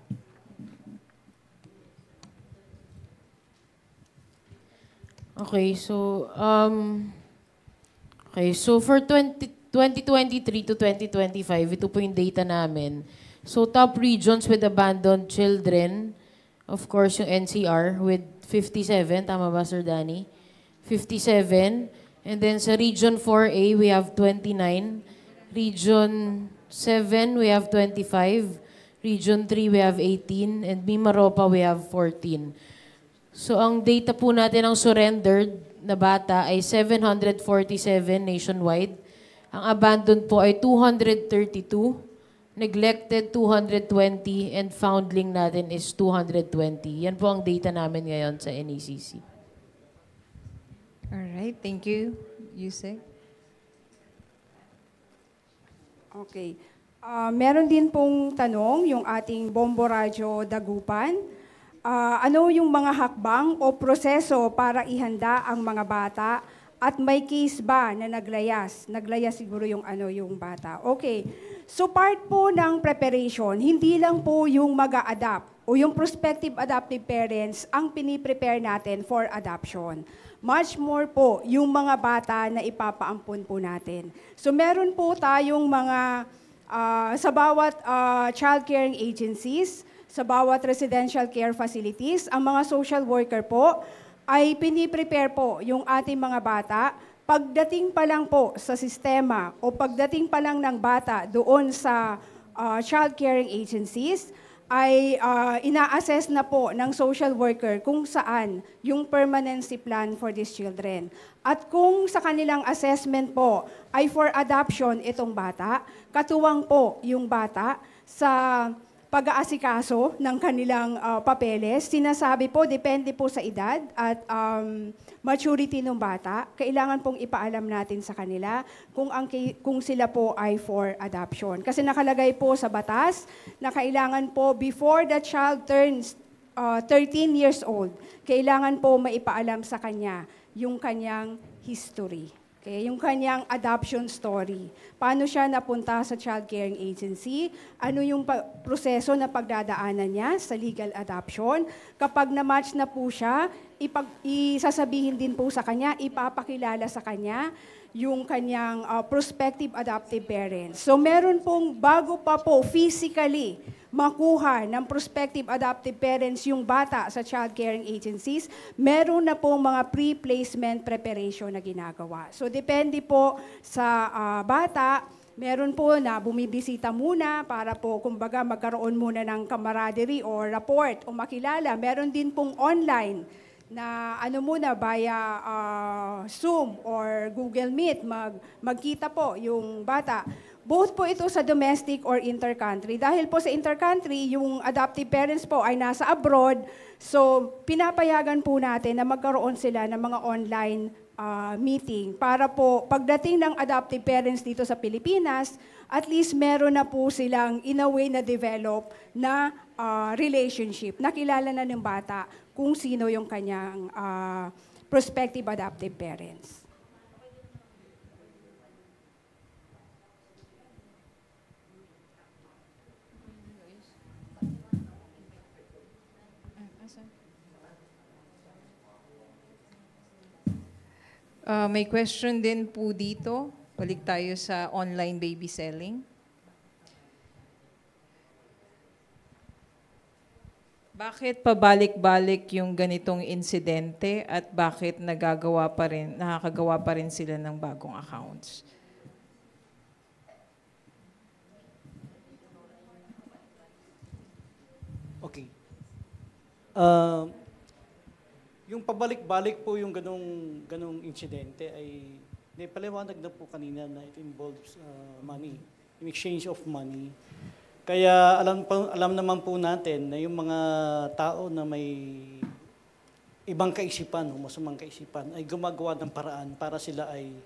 Okay, so for 2023 to 2025, ito po yung data namin. So top regions with abandoned children, of course yung NCR with 57, tama ba Sir Danny? 57. And then sa Region 4A, we have 29. Region 7, we have 25. Region 3, we have 18. And Mimaropa, we have 14. So ang data po natin ng surrendered na bata ay 747 nationwide. Ang abandoned po ay 232. Neglected 220 and foundling natin is 220. Yan po ang data namin ngayon sa NACC. Alright, thank you. Yusek? Okay. Meron din pong tanong yung ating Bombo Radio Dagupan. Ano yung mga hakbang o proseso para ihanda ang mga bata at may case ba na naglayas? Naglayas siguro yung yung bata. Okay. So part po ng preparation, hindi lang po yung mag-a-adapt o yung prospective adoptive parents ang piniprepare natin for adoption. Much more po yung mga bata na ipapaampon po natin. So meron po tayong mga sa bawat child caring agencies, sa bawat residential care facilities, ang mga social worker po ay piniprepare po yung ating mga bata. Pagdating pa lang po sa sistema o pagdating pa lang ng bata doon sa child caring agencies, ay ina-assess na po ng social worker kung saan yung permanency plan for these children. At kung sa kanilang assessment po ay for adoption itong bata, katuwang po yung bata sa pag-aasikaso ng kanilang papeles. Sinasabi po, depende po sa edad at maturity ng bata, kailangan pong ipaalam natin sa kanila kung sila po ay for adoption. Kasi nakalagay po sa batas na kailangan po before the child turns 13 years old, kailangan po maipaalam sa kanya yung kanyang history. Okay, yung kanyang adoption story. Paano siya napunta sa child caring agency? Ano yung proseso na pagdadaanan niya sa legal adoption? Kapag na-match na po siya, isasabihin din po sa kanya, ipapakilala sa kanya yung kanyang prospective adoptive parents. So meron pong bago pa po physically makuha ng prospective adoptive parents yung bata sa child caring agencies, meron na pong mga pre-placement preparation na ginagawa. So depende po sa bata, meron po na bumibisita muna para po kumbaga magkaroon muna ng camaraderie or rapport o makilala. Meron din pong online na muna via Zoom or Google Meet, magkita po yung bata. Both po ito sa domestic or intercountry. Dahil po sa intercountry, yung adoptive parents po ay nasa abroad, so pinapayagan po natin na magkaroon sila ng mga online meeting para po pagdating ng adoptive parents dito sa Pilipinas, at least meron na po silang in a way na develop na relationship. Nakilala na ng bata kung sino yung kanyang prospective adoptive parents. May question din po dito. Balik tayo sa online baby selling. Bakit pabalik-balik yung ganitong insidente at bakit nakakagawa pa rin sila ng bagong accounts? Okay. Yung pabalik-balik po yung ganong insidente ay naipaliwanag na po kanina na it involves money, in exchange of money. Kaya alam naman po natin na yung mga tao na may ibang kaisipan o masamang kaisipan ay gumagawa ng paraan para sila ay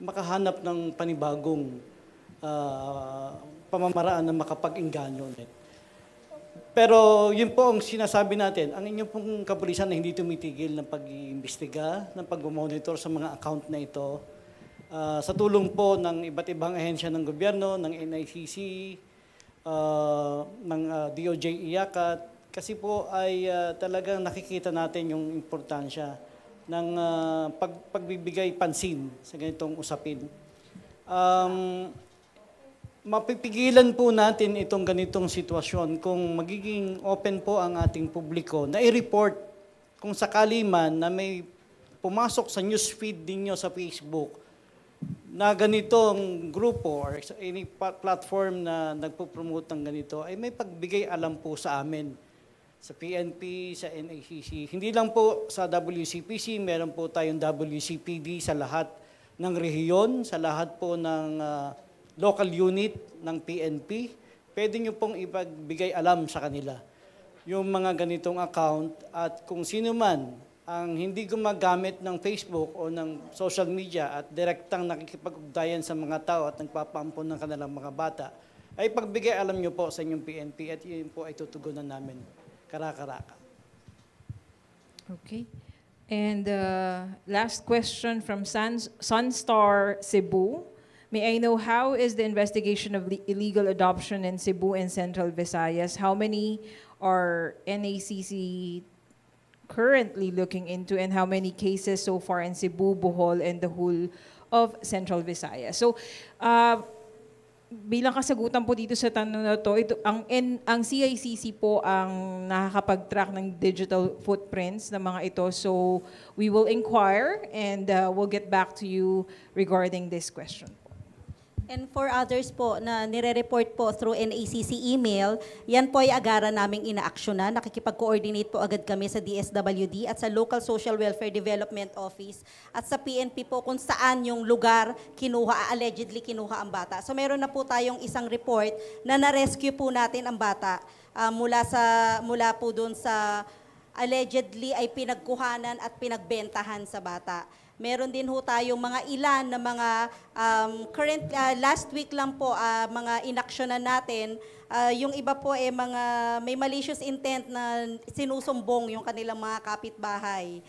makahanap ng panibagong pamamaraan na makapag-engganyo ulit. Pero yun po ang sinasabi natin, ang inyong pong kapulisan na hindi tumitigil ng pag-iimbestiga, ng pag-monitor sa mga account na ito, sa tulong po ng iba't ibang ahensya ng gobyerno, ng NICC, ng DOJ IACAT, kasi po ay talagang nakikita natin yung importansya ng pagbibigay pansin sa ganitong usapin. Mapipigilan po natin itong ganitong sitwasyon kung magiging open po ang ating publiko na i-report kung sakali man na may pumasok sa newsfeed ninyo sa Facebook na ganitong grupo or any platform na nagpo-promote ng ganito, ay may pagbigay alam po sa amin, sa PNP, sa NACC. Hindi lang po sa WCPC, meron po tayong WCPD sa lahat ng rehiyon, sa lahat po ng local unit ng PNP. Pwede nyo pong ipagbigay alam sa kanila yung mga ganitong account, at kung sino man ang hindi gumagamit ng Facebook o ng social media at direktang nakikipag-ugnayan sa mga tao at nagpapaampon ng kanilang mga bata, ay pagbigay alam nyo po sa inyong PNP at yun po ay tutugunan namin karakaraka. Okay. And last question from Sunstar Cebu. May I know how is the investigation of illegal adoption in Cebu and Central Visayas? How many are NACC currently looking into, and how many cases so far in Cebu, Bohol, and the whole of Central Visayas? So, bilang kasagutan po dito sa tanong na to, ang CICC po ang nakakapag-track ng digital footprints ng mga ito. So, we will inquire and we'll get back to you regarding this question. And for others po na nire-report po through NACC email, yan po ay agaran naming inaaksyonan. Nakikipag-coordinate po agad kami sa DSWD at sa Local Social Welfare Development Office at sa PNP po kung saan yung lugar allegedly kinuha ang bata. So meron na po tayong isang report na na-rescue po natin ang bata mula po dun sa allegedly ay pinagkuhanan at pinagbentahan sa bata. Meron din ho tayong mga ilan na mga last week lang po mga inaksyonan natin. Yung iba po may malicious intent na sinusumbong yung kanilang mga kapitbahay.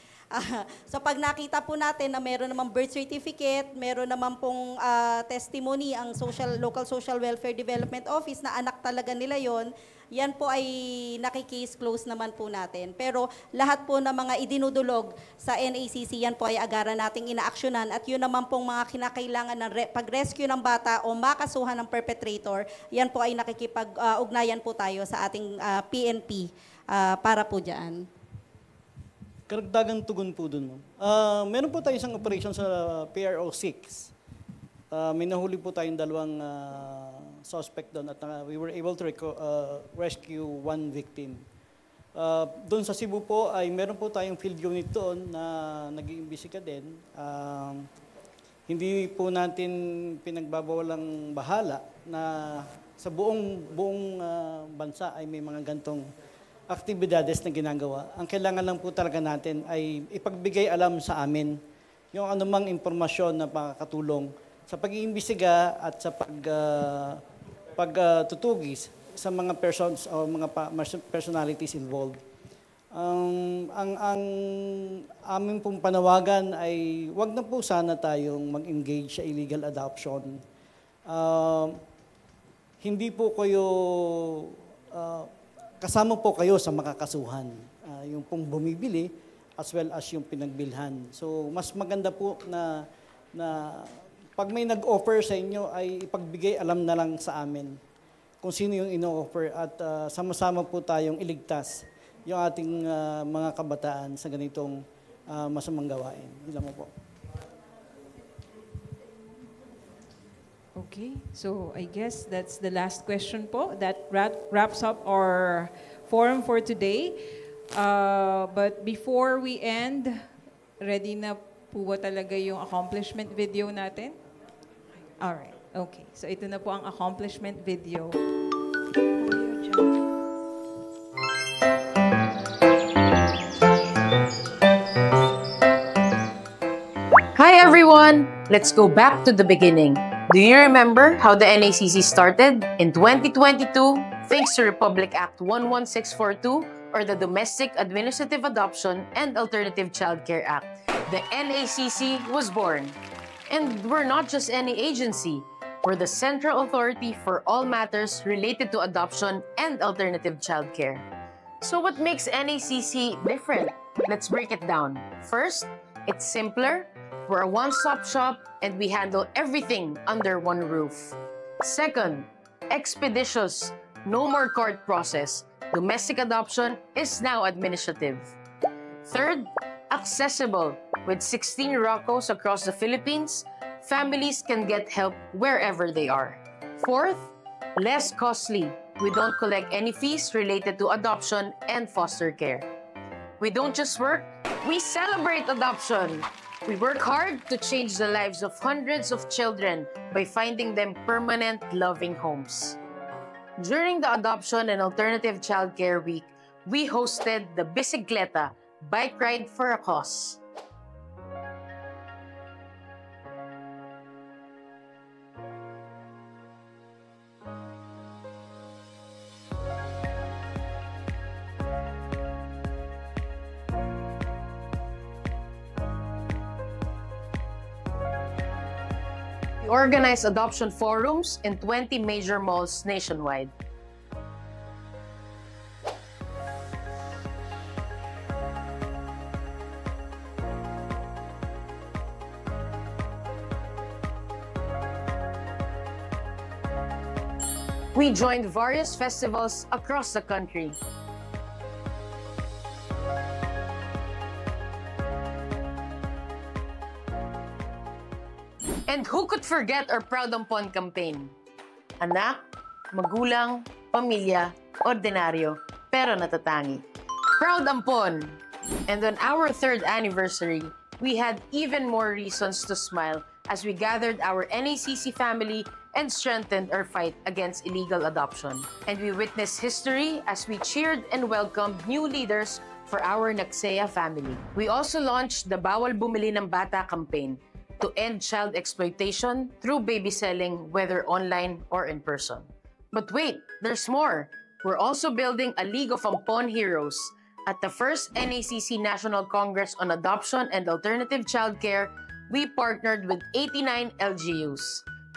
So pag nakita po natin na meron namang birth certificate, meron naman pong testimony ang Local Social Welfare Development Office na anak talaga nila yon, yan po ay nakikase close naman po natin. Pero lahat po ng mga idinudulog sa NACC, yan po ay agaran nating inaaksyonan at yun naman pong mga kinakailangan ng pag-rescue ng bata o makasuhan ng perpetrator, yan po ay nakikipag-ugnayan po tayo sa ating PNP para po dyan. Karagdagang tugon po dun. Meron po tayo isang operation sa PRO 6. May nahuli po tayong dalawang suspect doon at we were able to rescue one victim. Doon sa Cebu po ay meron po tayong field unit doon na nag-iimbestiga din. Hindi po natin pinagbabawalang bahala na sa buong bansa ay may mga gantong aktibidades na ginagawa. Ang kailangan lang po talaga natin ay ipagbigay alam sa amin yung anumang impormasyon na makakatulong sa pag-iimbestiga at sa pagtutugis sa mga persons o mga personalities involved. Ang aming pong panawagan ay wag na po sana tayong mag-engage sa illegal adoption. Hindi po kayo kasama po kayo sa makakasuhan, yung pong bumibili as well as yung pinagbilhan. So mas maganda po na pag may nag-offer sa inyo ay ipagbigay alam na lang sa amin kung sino yung ino-offer at sama-sama po tayong iligtas yung ating mga kabataan sa ganitong masamang gawain. Ilan mo po. Okay, so I guess that's the last question po. That wraps up our forum for today. But before we end, ready na po ba talaga yung accomplishment video natin? Alright, okay. So ito na po ang accomplishment video. Hi everyone! everyone! Let's go back to the beginning. Do you remember how the NACC started? In 2022, thanks to Republic Act 11642 or the Domestic Administrative Adoption and Alternative Child Care Act, the NACC was born. And we're not just any agency. We're the central authority for all matters related to adoption and alternative child care. So what makes NACC different? Let's break it down. First, it's simpler. We're a one-stop shop and we handle everything under one roof. Second, expeditious. No more court process. Domestic adoption is now administrative. Third, accessible. With 16 ROCOs across the Philippines, families can get help wherever they are. Fourth, less costly. We don't collect any fees related to adoption and foster care. We don't just work, we celebrate adoption. We work hard to change the lives of hundreds of children by finding them permanent, loving homes. During the Adoption and Alternative Child Care Week, we hosted the Bicicleta Bike Ride for a Cause. We organize adoption forums in 20 major malls nationwide. We joined various festivals across the country. And who could forget our Proud Ampon campaign? Anak, magulang, pamilya, ordinaryo, pero natatangi. Proud Ampon! And on our 3rd anniversary, we had even more reasons to smile as we gathered our NACC family and strengthened our fight against illegal adoption. And we witnessed history as we cheered and welcomed new leaders for our Naksaya family. We also launched the Bawal Bumili ng Bata campaign to end child exploitation through baby selling, whether online or in person. But wait, there's more. We're also building a League of Ampon Heroes. At the first NACC National Congress on Adoption and Alternative Child Care, we partnered with 89 LGUs.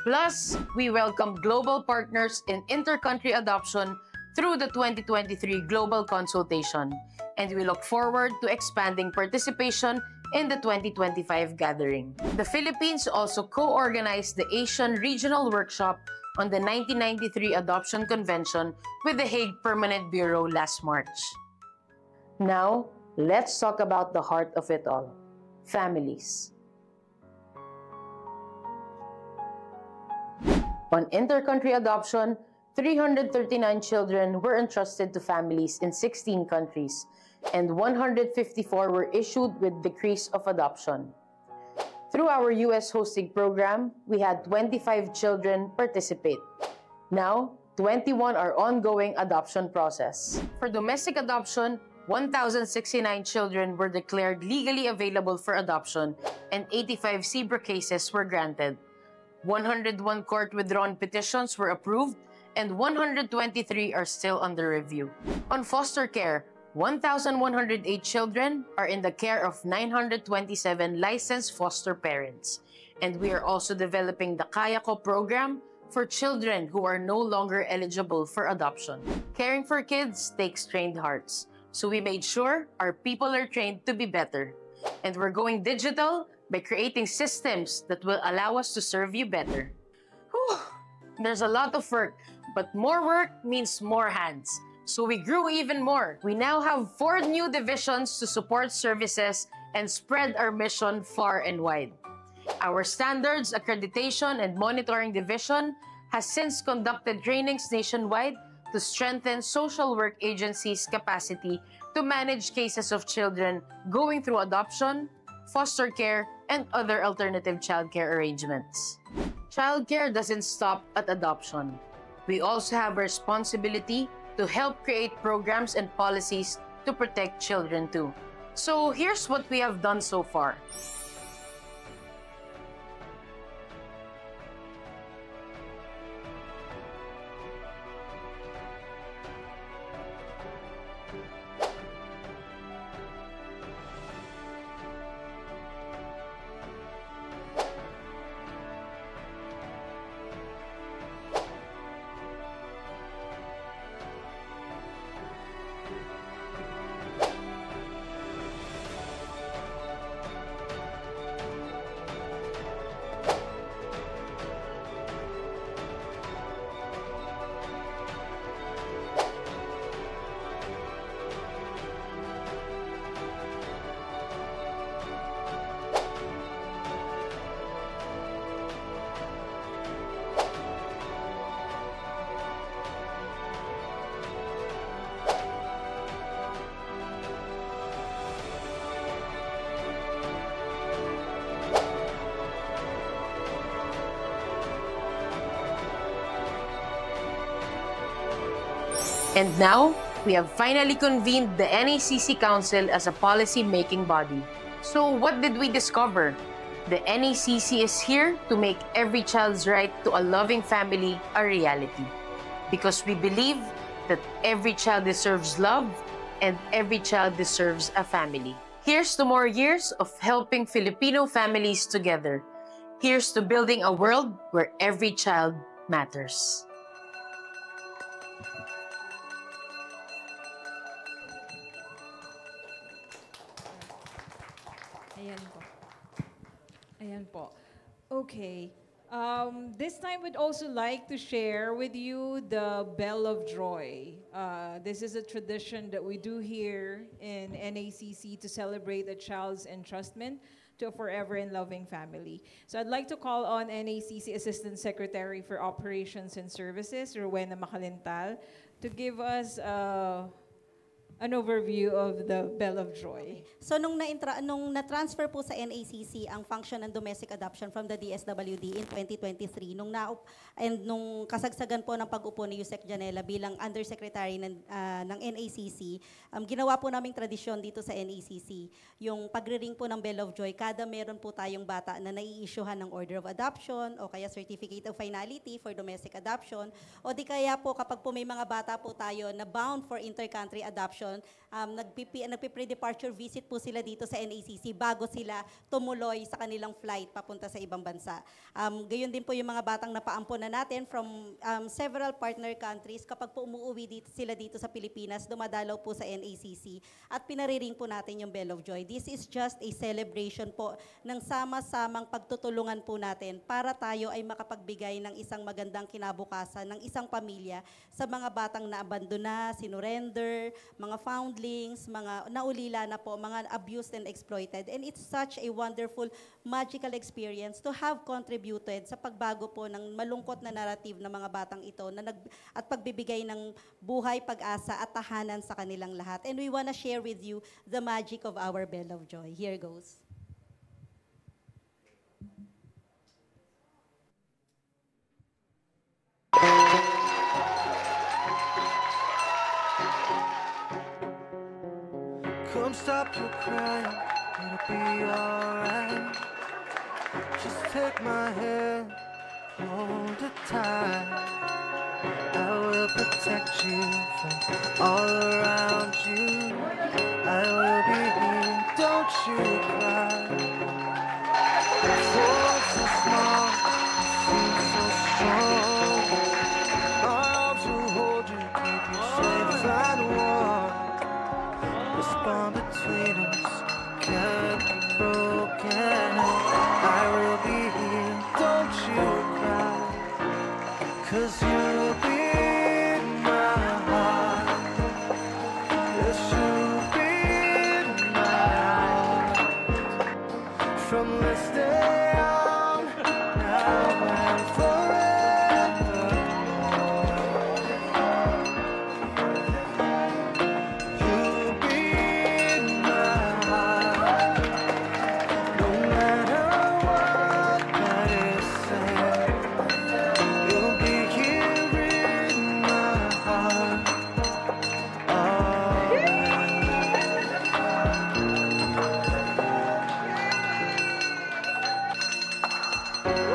Plus, we welcomed global partners in inter-country adoption through the 2023 Global Consultation. And we look forward to expanding participation in the 2025 gathering. The Philippines also co-organized the Asian Regional Workshop on the 1993 Adoption Convention with the Hague Permanent Bureau last March. Now, let's talk about the heart of it all, families. On inter-country adoption, 339 children were entrusted to families in 16 countries, and 154 were issued with decrees of adoption. Through our U.S. hosting program, we had 25 children participate. Now, 21 are ongoing adoption process. For domestic adoption, 1,069 children were declared legally available for adoption, and 85 CBRA cases were granted. 101 court-withdrawn petitions were approved, and 123 are still under review. On foster care, 1,108 children are in the care of 927 licensed foster parents. And we are also developing the Kaya Ko program for children who are no longer eligible for adoption. Caring for kids takes trained hearts, so we made sure our people are trained to be better. And we're going digital by creating systems that will allow us to serve you better. Whew. There's a lot of work, but more work means more hands. So we grew even more. We now have 4 new divisions to support services and spread our mission far and wide. Our Standards, Accreditation, and Monitoring Division has since conducted trainings nationwide to strengthen social work agencies' capacity to manage cases of children going through adoption, foster care, and other alternative childcare arrangements. Childcare doesn't stop at adoption. We also have a responsibility to help create programs and policies to protect children too. So here's what we have done so far. And now, we have finally convened the NACC Council as a policy-making body. So what did we discover? The NACC is here to make every child's right to a loving family a reality. Because we believe that every child deserves love and every child deserves a family. Here's to more years of helping Filipino families together. Here's to building a world where every child matters. Ayan po. Ayan po. Okay. This time we'd also like to share with you the Bell of Joy. This is a tradition that we do here in NACC to celebrate a child's entrustment to a forever and loving family. So I'd like to call on NACC Assistant Secretary for Operations and Services, Rowena Macalintal, to give us an overview of the Bell of Joy. So nung na-transfer po sa NACC ang function ng domestic adoption from the DSWD in 2023, nung kasagsagan po ng pag-upo ni Yusek Janela bilang Undersecretary ng NACC, ginawa po naming tradisyon dito sa NACC, yung pagre-ring po ng Bell of Joy, kada meron po tayong bata na nai-issuehan ng Order of Adoption o kaya Certificate of Finality for domestic adoption, o di kaya po kapag po may mga bata po tayo na bound for intercountry adoption, nagpi-pre-departure visit po sila dito sa NACC bago sila tumuloy sa kanilang flight papunta sa ibang bansa. Gayon din po yung mga batang napaampon na natin from several partner countries. Kapag po umuwi sila dito sa Pilipinas, dumadalaw po sa NACC at pinariring po natin yung Bell of Joy. This is just a celebration po ng sama-samang pagtutulungan po natin para tayo ay makapagbigay ng isang magandang kinabukasan ng isang pamilya sa mga batang naabandona, sinurrender, mga foundlings, mga naulila na po, mga abused and exploited. And it's such a wonderful, magical experience to have contributed sa pagbago po ng malungkot na narrative ng mga batang ito at pagbibigay ng buhay, pag-asa at tahanan sa kanilang lahat. And we want to share with you the magic of our Bell of Joy. Here goes. Come stop your crying, it'll be alright. Just take my hand, hold it tight. I will protect you from all around you. I will be here, don't you cry. Force so small, seem so strong. My arms will hold you, keep you safe and warm. This bond between us can't be broken. I will be here, don't you cry. 'Cause you'll be in my heart. Yes, you'll be in my heart. From this day on, now and forever. You'll be in my heart. No matter what that is said, you'll be here in my heart.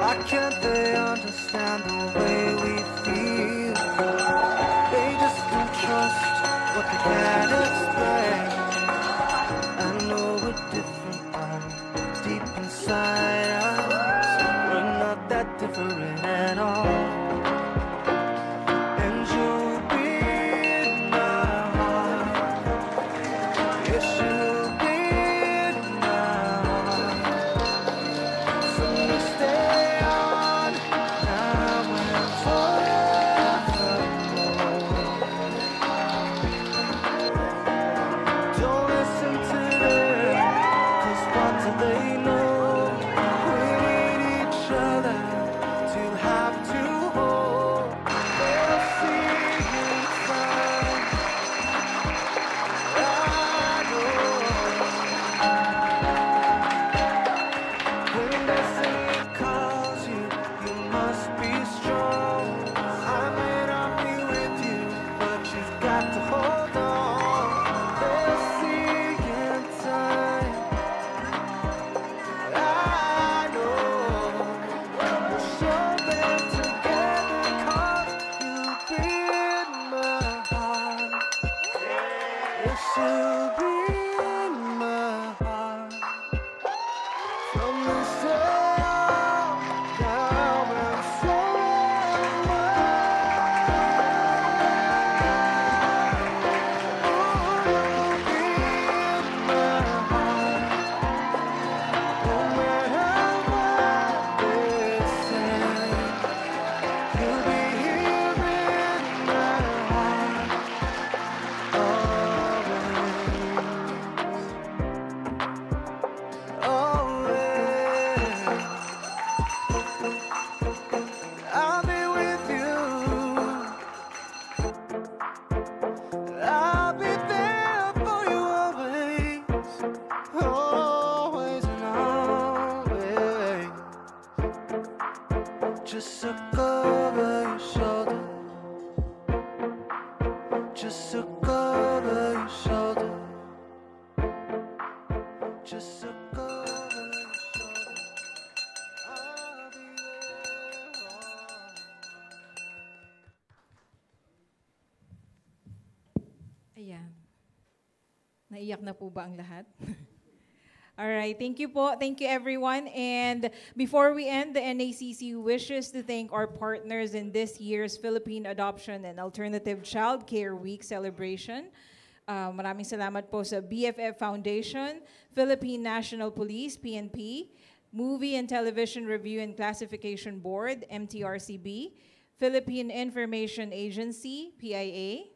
Why can't they understand the way we feel? They just don't trust what they can't explain. I know we're different, but deep inside us, we're not that different at all. And you'll be in my heart. Yes, you'll be in my heart. From this day on, now and forevermore. to be in my heart from this day on, now and forever. Oh, be in my heart, no matter what they say. You'll be here in my heart always. I'll be with you. I'll be there for you always, always and always. Just look over your shoulder. Just look over your shoulder. Just look over your shoulder. I'll be Ayan. Naiyak na po ba ang lahat? All right, thank you po. Thank you everyone. And before we end, the NACC wishes to thank our partners in this year's Philippine Adoption and Alternative Child Care Week celebration. Maraming salamat po sa BFF Foundation, Philippine National Police, PNP, Movie and Television Review and Classification Board, MTRCB, Philippine Information Agency, PIA,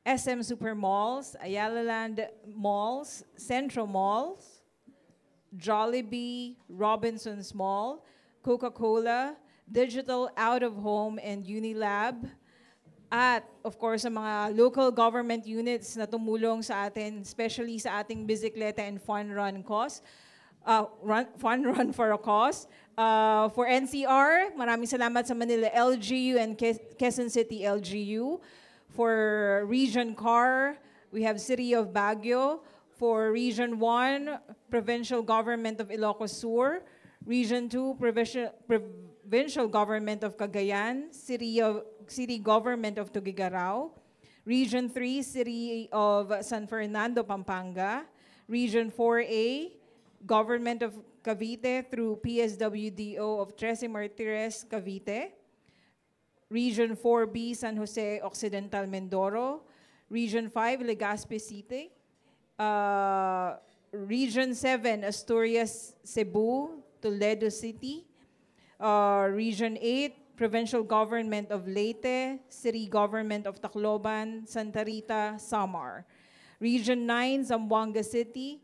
SM Supermalls, Ayala Land Malls, Central Malls, Jollibee, Robinsons Mall, Coca-Cola, Digital Out of Home, and Unilab. At, of course, sa mga local government units na tumulong sa atin, especially sa ating Bisikleta and Fun Run cause. Fun Run for a Cause. For NCR, maraming salamat sa Manila LGU and Quezon City LGU. For Region CAR, we have City of Baguio. For Region 1, Provincial Government of Ilocos Sur. Region 2, Provincial Government of Cagayan. City Government of Tuguegarao. Region 3, City of San Fernando, Pampanga. Region 4A, Government of Cavite through PSWDO of Trece Martires, Cavite. Region 4B, San Jose Occidental, Mindoro. Region 5, Legazpi City. Region 7, Asturias, Cebu, Toledo City. Region 8, Provincial Government of Leyte, City Government of Tacloban, Santa Rita, Samar. Region 9, Zamboanga City.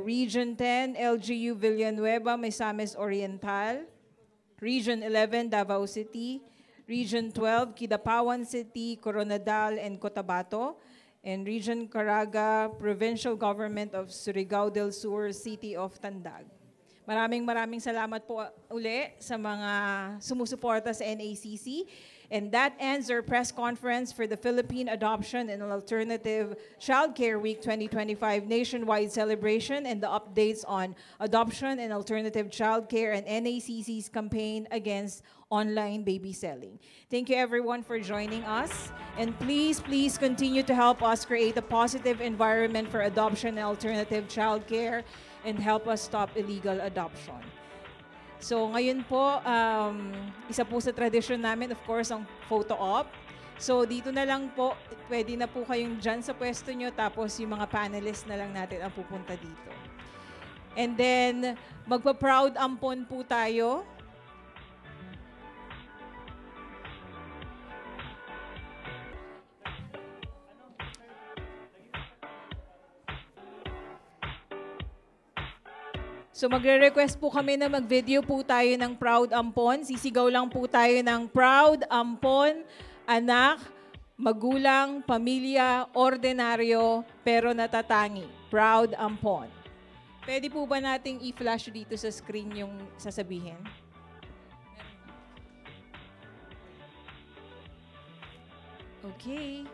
Region 10, LGU Villanueva, Misamis Oriental. Region 11, Davao City. Region 12, Kidapawan City, Coronadal, and Cotabato. And Region Caraga, Provincial Government of Surigao del Sur, City of Tandag. Maraming salamat po uli sa mga sumusuporta sa NACC. And that ends our press conference for the Philippine Adoption and Alternative Child Care Week 2025 nationwide celebration and the updates on adoption and alternative child care and NACC's campaign against online baby selling. Thank you everyone for joining us. And please continue to help us create a positive environment for adoption and alternative child care and help us stop illegal adoption. So ngayon po, isa po sa tradisyon namin, of course, ang photo op. So dito na lang po, pwede na po kayong dyan sa pwesto nyo, tapos yung mga panelists na lang natin ang pupunta dito. And then, magpa-proud ampon po tayo. So magre-request po kami na mag-video po tayo ng Proud Ampon. Sisigaw lang po tayo ng Proud Ampon, anak, magulang, pamilya, ordinaryo, pero natatangi. Proud Ampon. Pwede po ba nating i-flash dito sa screen yung sasabihin? Okay.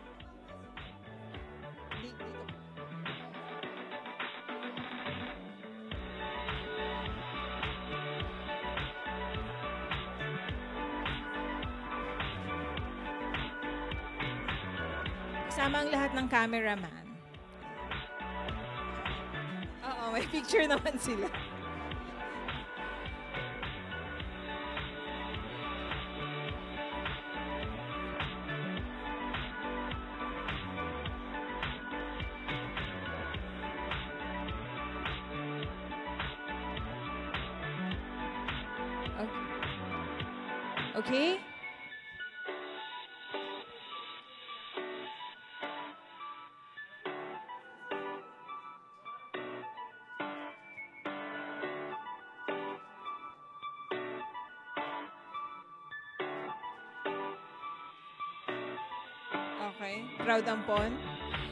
Kasama ang lahat ng cameraman. Oo, may picture naman sila. Okay? Okay. Proud Ampon.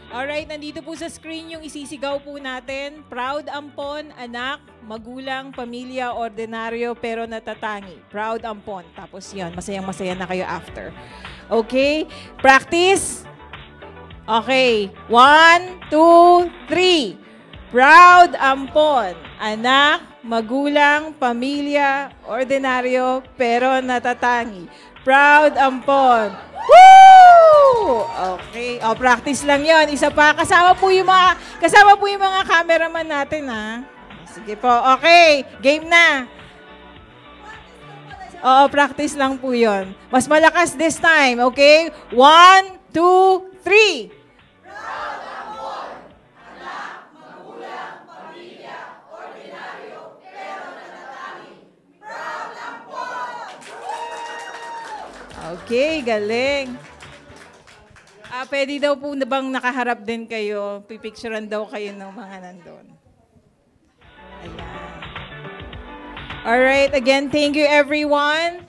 Alright, nandito po sa screen yung isisigaw po natin. Proud Ampon, anak, magulang, pamilya, ordinaryo, pero natatangi. Proud Ampon. Tapos yun, masayang-masaya na kayo after. Okay? Practice? Okay. 1, 2, 3. Proud Ampon, anak, magulang, pamilya, ordinaryo, pero natatangi. Proud Ampon. Woo! Okay. O, practice lang yon. Isa pa. Kasama po yung mga cameraman natin, ha? Sige po. Okay. Game na. Oo, practice lang po yon. Mas malakas this time. Okay? 1, 2, 3. Okay, galing. Pwede daw po na bang nakaharap din kayo? Pipicturean daw kayo ng mga nandun. Ayan. Alright, again, thank you everyone.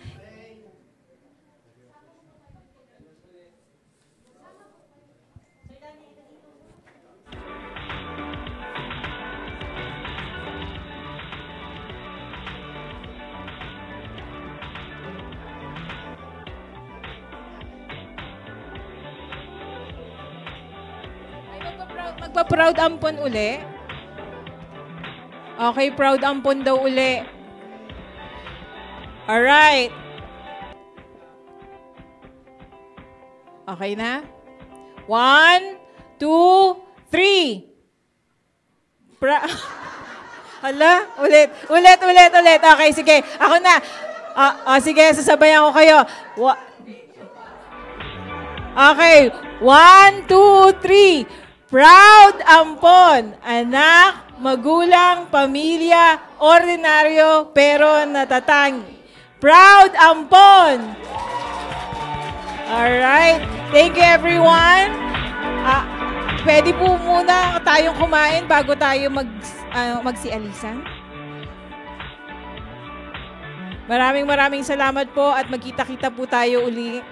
Magpa-proud ampon uli. Okay, proud ampon daw uli. Alright. Okay na? 1, 2, 3. Hala, ulit. Okay, sige. Ako na. Sige, sasabayan ko kayo. Okay, 1, 2, 3. Proud Ampon, anak, magulang, pamilya, ordinaryo, pero natatangi. Proud Ampon! Alright. Thank you, everyone. Pwede po muna tayong kumain bago tayo magsialisan. Maraming salamat po at magkita-kita po tayo uli